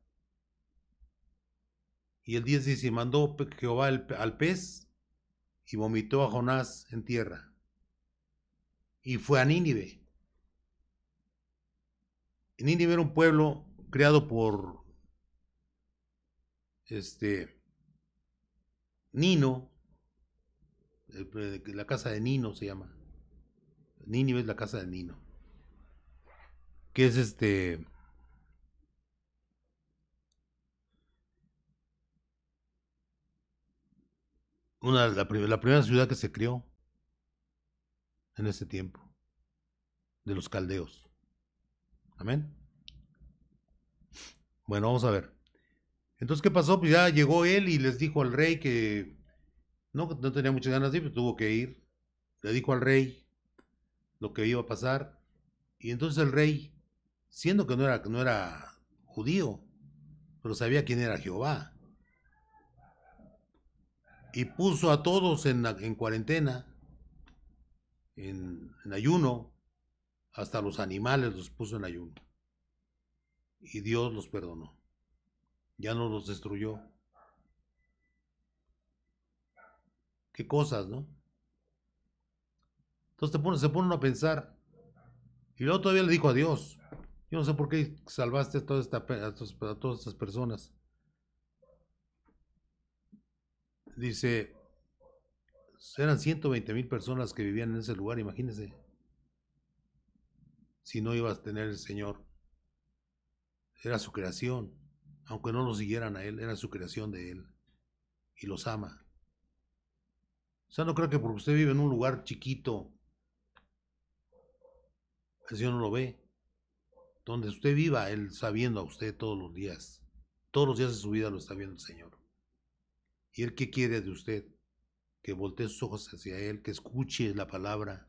Y el 10 dice, mandó Jehová al pez y vomitó a Jonás en tierra. Y fue a Nínive. Y Nínive era un pueblo creado por Nino, la casa de Nino se llama. Nínive es la casa de Nino. Que es la primera ciudad que se creó en ese tiempo, de los caldeos. Amén. Bueno, vamos a ver. Entonces, ¿qué pasó? Pues ya llegó él y les dijo al rey que no tenía muchas ganas de ir, pero tuvo que ir. Le dijo al rey lo que iba a pasar. Y entonces el rey, siendo que no era judío, pero sabía quién era Jehová, y puso a todos en cuarentena, en ayuno, hasta los animales los puso en ayuno. Y Dios los perdonó. Ya no los destruyó. Qué cosas, ¿no? Entonces se pone uno a pensar. Y luego todavía le dijo a Dios, yo no sé por qué salvaste a todas estas personas. Dice, eran 120,000 personas que vivían en ese lugar, imagínense. Si no ibas a tener el Señor. Era su creación. Aunque no lo siguieran a Él, era su creación de Él. Y los ama. O sea, no creo que porque usted vive en un lugar chiquito, el Señor no lo ve. Donde usted viva, Él está viendo a usted todos los días. Todos los días de su vida lo está viendo el Señor. ¿Y Él qué quiere de usted? Que voltee sus ojos hacia Él, que escuche la palabra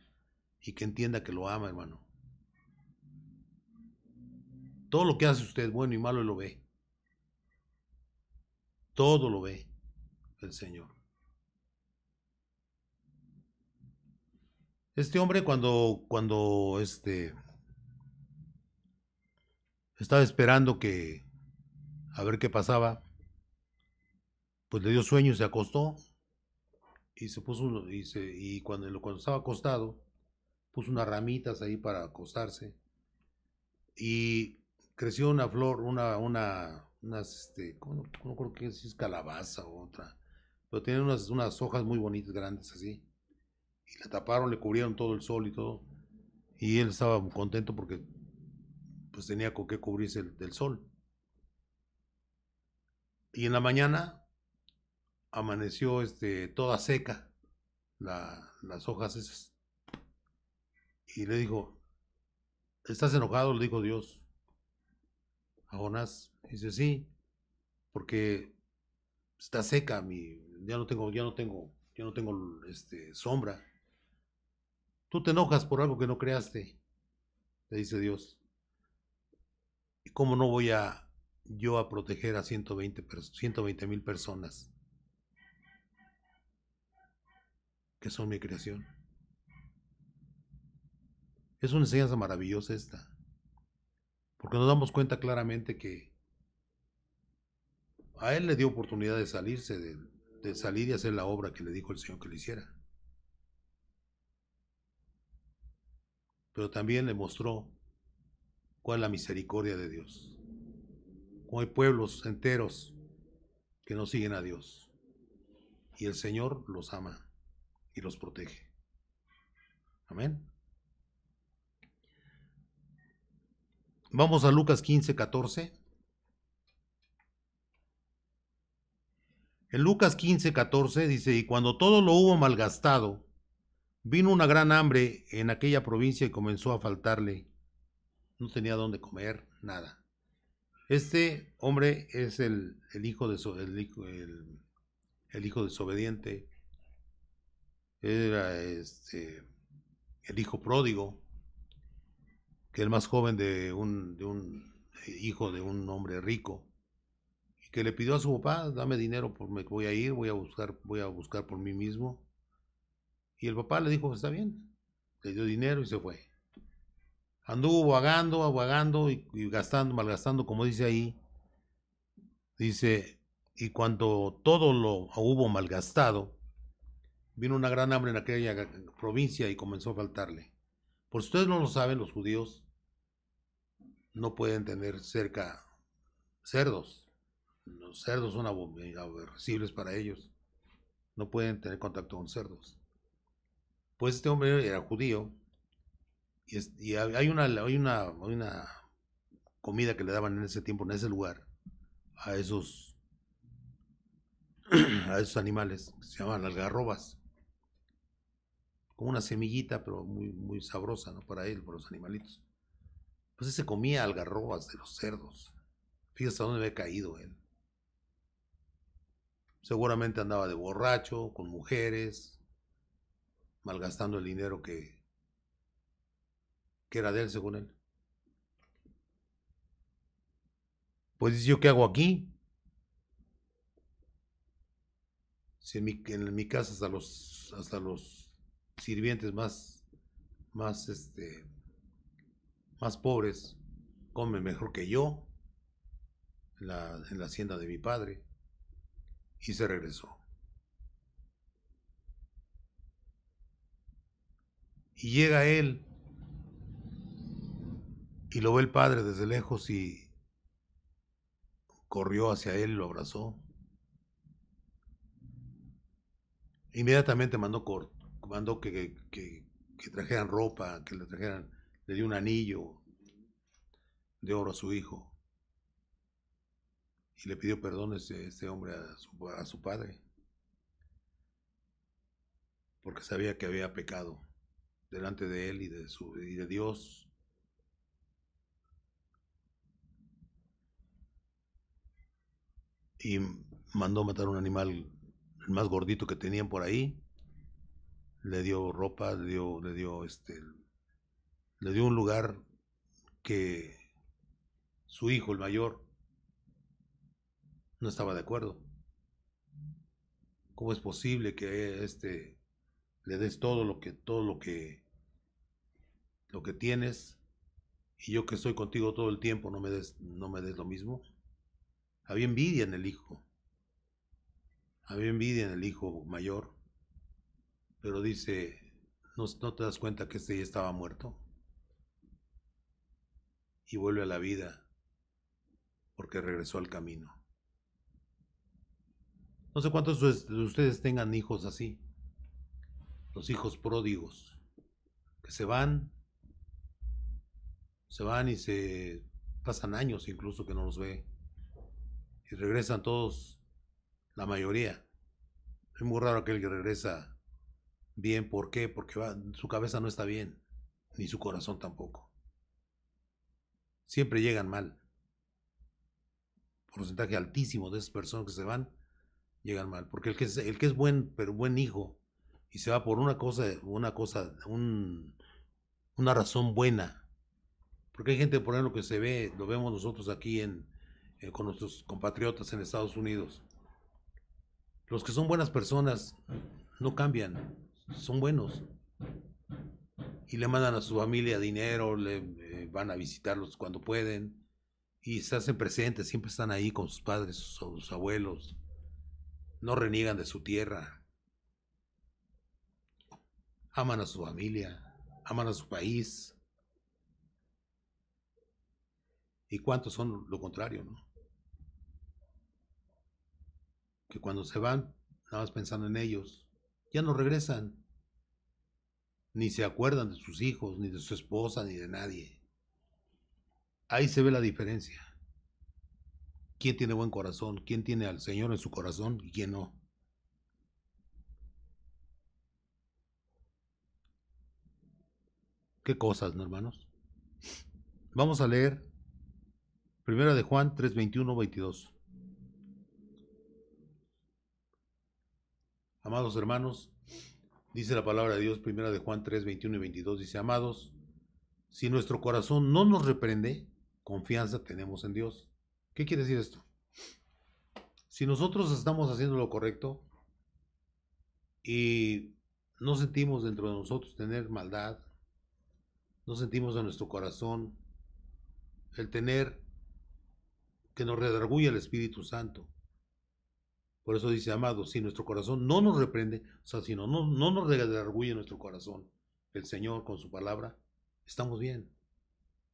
y que entienda que lo ama, hermano. Todo lo que hace usted, bueno y malo, Él lo ve. Todo lo ve el Señor. Este hombre cuando estaba esperando a ver qué pasaba, pues le dio sueño y se acostó y se puso y cuando estaba acostado puso unas ramitas ahí para acostarse y creció una flor, no creo que es calabaza o otra, pero tiene unas hojas muy bonitas, grandes así, y la taparon, le cubrieron todo el sol y todo, y él estaba muy contento porque pues tenía con qué cubrirse del sol. Y en la mañana amaneció toda seca, las hojas esas, y le dijo, ¿estás enojado? Le dijo Dios a Jonás. Dice, sí, porque está seca, ya no tengo sombra. Tú te enojas por algo que no creaste, le dice Dios. ¿Y cómo no voy yo a proteger a 120,000 personas que son mi creación? Es una enseñanza maravillosa esta, porque nos damos cuenta claramente que a él le dio oportunidad de salirse, de salir y hacer la obra que le dijo el Señor que le hiciera. Pero también le mostró cuál es la misericordia de Dios. Como hay pueblos enteros que no siguen a Dios y el Señor los ama y los protege. Amén. Vamos a Lucas 15:14. En Lucas 15:14 dice, y cuando todo lo hubo malgastado, vino una gran hambre en aquella provincia y comenzó a faltarle. No tenía dónde comer, nada. Este hombre es el hijo el hijo desobediente. Era el hijo pródigo, que es el más joven de un hijo de un hombre rico, y que le pidió a su papá, dame dinero, me voy a ir, voy a buscar por mí mismo. Y el papá le dijo, está bien, le dio dinero y se fue. Anduvo vagando, vagando y gastando, malgastando, como dice ahí. Dice, y cuando todo lo hubo malgastado, vino una gran hambre en aquella provincia y comenzó a faltarle. Por si ustedes no lo saben, los judíos no pueden tener cerca cerdos. Los cerdos son aborrecibles para ellos. No pueden tener contacto con cerdos. Pues este hombre era judío y hay una comida que le daban en ese tiempo, en ese lugar, a esos, a esos animales, que se llaman algarrobas. Como una semillita, pero muy, muy sabrosa, ¿no? Para él, para los animalitos. Pues él se comía algarrobas de los cerdos. Fíjate a dónde había caído él. Seguramente andaba de borracho, con mujeres, malgastando el dinero que era de él, según él. Pues dice, ¿yo qué hago aquí? Si en mi casa hasta los sirvientes más, más pobres comen mejor que yo en la hacienda de mi padre. Y se regresó. Y llega él y lo ve el padre desde lejos y corrió hacia él y lo abrazó. Inmediatamente mandó que trajeran ropa, le dio un anillo de oro a su hijo y le pidió perdón este hombre a su padre, porque sabía que había pecado delante de él y de Dios. Y mandó matar un animal, el más gordito que tenían por ahí. Le dio ropa, le dio un lugar que su hijo, el mayor, no estaba de acuerdo. ¿Cómo es posible que le des todo lo que tienes y yo que estoy contigo todo el tiempo no me des lo mismo? Había envidia en el hijo. Había envidia en el hijo mayor, pero dice, ¿No te das cuenta que este ya estaba muerto? Y vuelve a la vida porque regresó al camino. No sé cuántos de ustedes tengan hijos así, los hijos pródigos, que se van y se pasan años incluso que no los ve, y regresan todos, la mayoría. Es muy raro aquel que regresa bien. ¿Por qué? Porque su cabeza no está bien, ni su corazón tampoco. Siempre llegan mal. Porcentaje altísimo de esas personas que se van, llegan mal. Porque el que es buen, pero buen hijo, y se va por una razón buena. Porque hay gente, por ejemplo, que se ve, lo vemos nosotros aquí con nuestros compatriotas en Estados Unidos. Los que son buenas personas no cambian, son buenos. Y le mandan a su familia dinero, van a visitarlos cuando pueden. Y se hacen presentes, siempre están ahí con sus padres, sus abuelos. No reniegan de su tierra. Aman a su familia, aman a su país. ¿Y cuántos son lo contrario, no? Que cuando se van, nada más pensando en ellos, ya no regresan. Ni se acuerdan de sus hijos, ni de su esposa, ni de nadie. Ahí se ve la diferencia. ¿Quién tiene buen corazón? ¿Quién tiene al Señor en su corazón y quién no? ¿Qué cosas, no, hermanos? Vamos a leer Primera de Juan 3, 21, 22. Amados hermanos, dice la palabra de Dios, Primera de Juan 3, 21 y 22, dice: amados, si nuestro corazón no nos reprende, confianza tenemos en Dios. ¿Qué quiere decir esto? Si nosotros estamos haciendo lo correcto y no sentimos dentro de nosotros tener maldad, no sentimos en nuestro corazón el tener que nos redarguye el Espíritu Santo. Por eso dice: amados, si nuestro corazón no nos reprende, o sea, si no nos redarguye nuestro corazón el Señor con su palabra, estamos bien.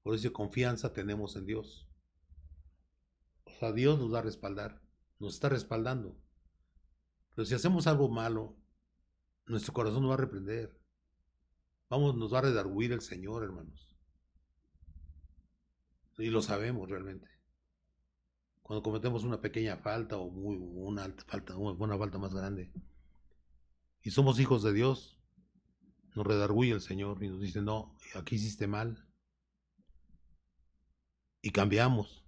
Por eso dice: confianza tenemos en Dios. O sea, Dios nos va a respaldar, nos está respaldando. Pero si hacemos algo malo, nuestro corazón nos va a reprender. Nos va a redarguir el Señor, hermanos. Y lo sabemos realmente. Cuando cometemos una pequeña falta o una falta más grande y somos hijos de Dios, nos redarguye el Señor y nos dice: no, aquí hiciste mal. Y cambiamos.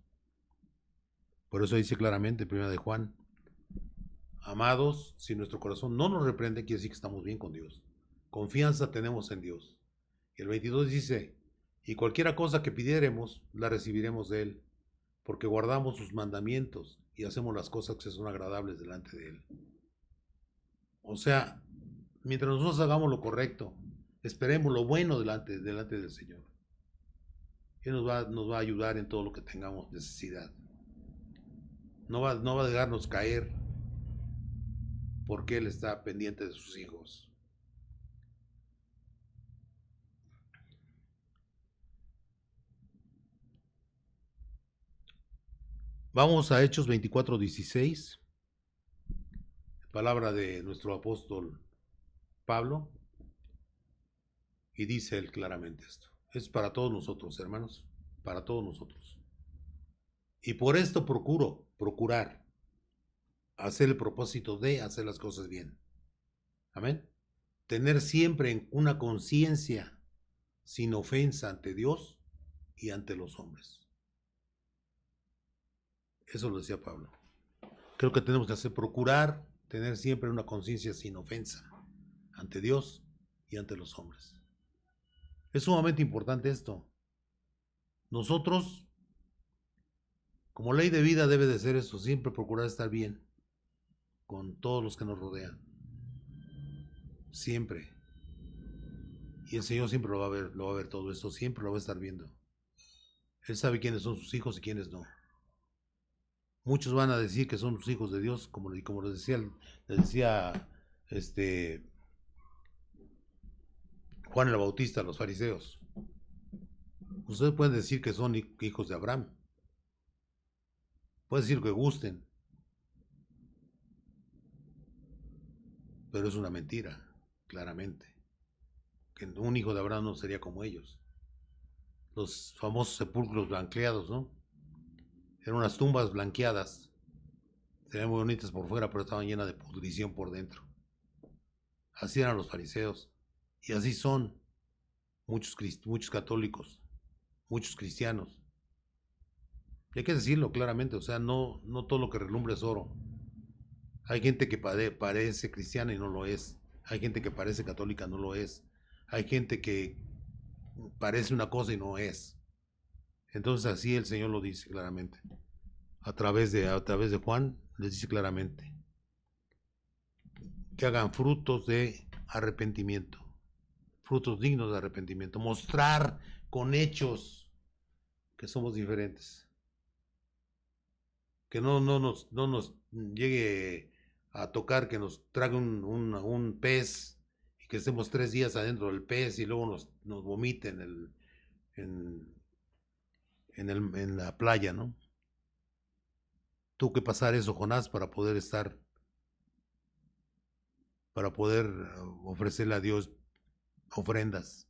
Por eso dice claramente en 1 de Juan: amados, si nuestro corazón no nos reprende, quiere decir que estamos bien con Dios. Confianza tenemos en Dios. Y el 22 dice: y cualquiera cosa que pidiéremos, la recibiremos de Él, porque guardamos sus mandamientos y hacemos las cosas que son agradables delante de Él. O sea, mientras nosotros hagamos lo correcto, esperemos lo bueno delante del Señor. Él nos va a ayudar en todo lo que tengamos necesidad. No va a dejarnos caer, porque Él está pendiente de sus hijos. Vamos a Hechos 24:16, palabra de nuestro apóstol Pablo, y dice él claramente esto. Es para todos nosotros, hermanos, para todos nosotros. Y por esto procurar hacer el propósito de hacer las cosas bien. Amén. Tener siempre una conciencia sin ofensa ante Dios y ante los hombres. Eso lo decía Pablo. Creo que tenemos que procurar tener siempre una conciencia sin ofensa ante Dios y ante los hombres. Es sumamente importante esto. Nosotros, como ley de vida, debe de ser eso: siempre procurar estar bien con todos los que nos rodean. Siempre. Y el Señor siempre lo va a ver todo esto, siempre lo va a estar viendo. Él sabe quiénes son sus hijos y quiénes no. Muchos van a decir que son los hijos de Dios, como les decía Juan el Bautista, los fariseos. Ustedes pueden decir que son hijos de Abraham. Pueden decir que gusten. Pero es una mentira, claramente. Que un hijo de Abraham no sería como ellos. Los famosos sepulcros blanqueados, ¿no? Eran unas tumbas blanqueadas. Se ven muy bonitas por fuera, pero estaban llenas de pudrición por dentro. Así eran los fariseos. Y así son muchos católicos, muchos cristianos. Y hay que decirlo claramente, o sea, no todo lo que relumbra es oro. Hay gente que parece cristiana y no lo es. Hay gente que parece católica, no lo es. Hay gente que parece una cosa y no es. Entonces así el Señor lo dice claramente. A través de Juan les dice claramente que hagan frutos de arrepentimiento, frutos dignos de arrepentimiento, mostrar con hechos que somos diferentes, que no nos llegue a tocar que nos trague un pez y que estemos 3 días adentro del pez y luego nos vomiten en la playa, ¿no? Tuvo que pasar eso, Jonás, para poder ofrecerle a Dios ofrendas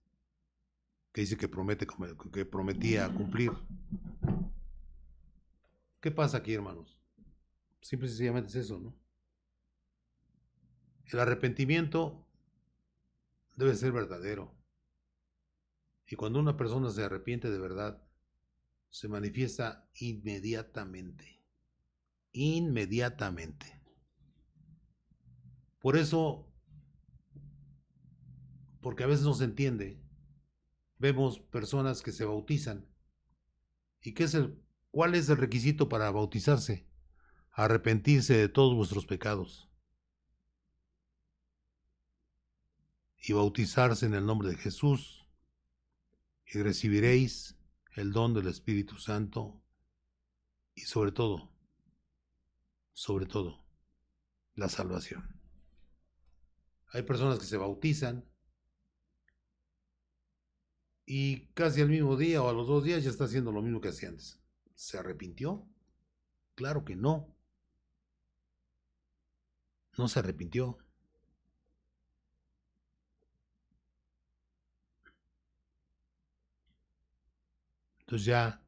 que dice que prometía cumplir. ¿Qué pasa aquí, hermanos? Simple y sencillamente es eso, ¿no? El arrepentimiento debe ser verdadero. Y cuando una persona se arrepiente de verdad, se manifiesta inmediatamente. Inmediatamente. Por eso, porque a veces no se entiende, vemos personas que se bautizan. ¿Y cuál es el requisito para bautizarse? Arrepentirse de todos vuestros pecados y bautizarse en el nombre de Jesús, y recibiréis el don del Espíritu Santo y sobre todo, la salvación. Hay personas que se bautizan y casi al mismo día o a los 2 días ya está haciendo lo mismo que hacía antes. ¿Se arrepintió? Claro que no. No se arrepintió. Entonces ya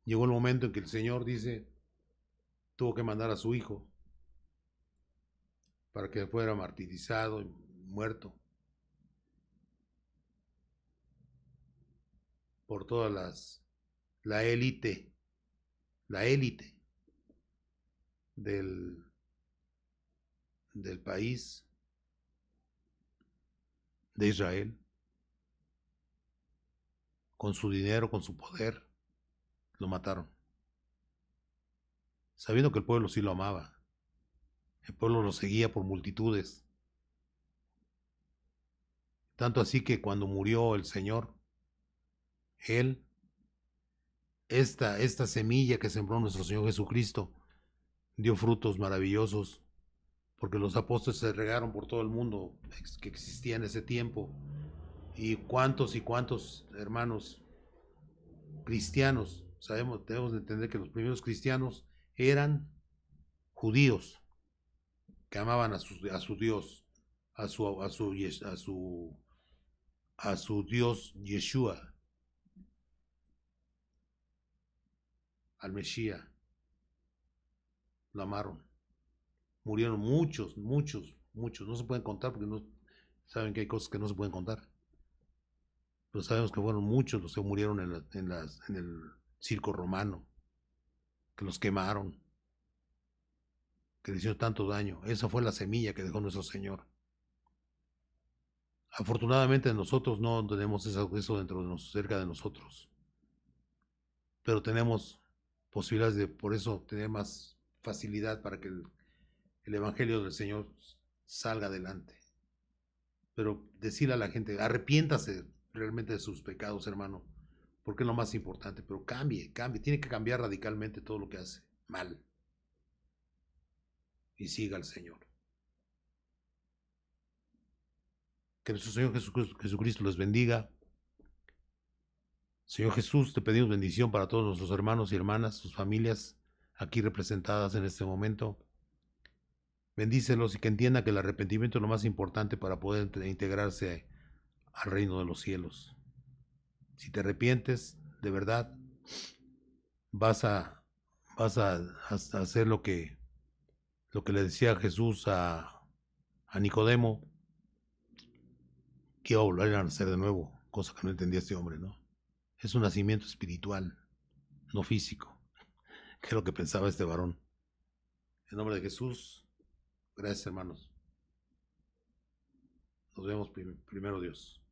llegó el momento en que el Señor tuvo que mandar a su hijo para que fuera martirizado y muerto por la élite del, del país de Israel, con su dinero, con su poder, lo mataron, sabiendo que el pueblo sí lo amaba. El pueblo lo seguía por multitudes. Tanto así que cuando murió el Señor, Él, esta semilla que sembró nuestro Señor Jesucristo, dio frutos maravillosos, porque los apóstoles se regaron por todo el mundo que existía en ese tiempo. Y cuántos hermanos cristianos, debemos de entender que los primeros cristianos eran judíos que amaban a su Dios, a su Dios Yeshua, al Mesías, lo amaron. Murieron muchos, no se pueden contar porque no saben que hay cosas que no se pueden contar. Pero sabemos que fueron muchos los que murieron en el circo romano, que los quemaron, que les hizo tanto daño. Esa fue la semilla que dejó nuestro Señor. Afortunadamente nosotros no tenemos eso cerca de nosotros, pero tenemos posibilidades de, por eso, tener más facilidad para que el Evangelio del Señor salga adelante. Pero decirle a la gente, arrepiéntase realmente de sus pecados, hermano, porque es lo más importante, pero cambie, tiene que cambiar radicalmente todo lo que hace mal y siga al Señor. Que nuestro Señor Jesucristo les bendiga. Señor Jesús, te pedimos bendición para todos nuestros hermanos y hermanas, sus familias aquí representadas en este momento. Bendícelos y que entiendan que el arrepentimiento es lo más importante para poder integrarse al reino de los cielos. Si te arrepientes, de verdad, vas a hacer lo que le decía Jesús a Nicodemo, que iba a volver a nacer de nuevo, cosa que no entendía este hombre, ¿no? Es un nacimiento espiritual, no físico, que es lo que pensaba este varón. En nombre de Jesús, gracias hermanos. Nos vemos primero Dios.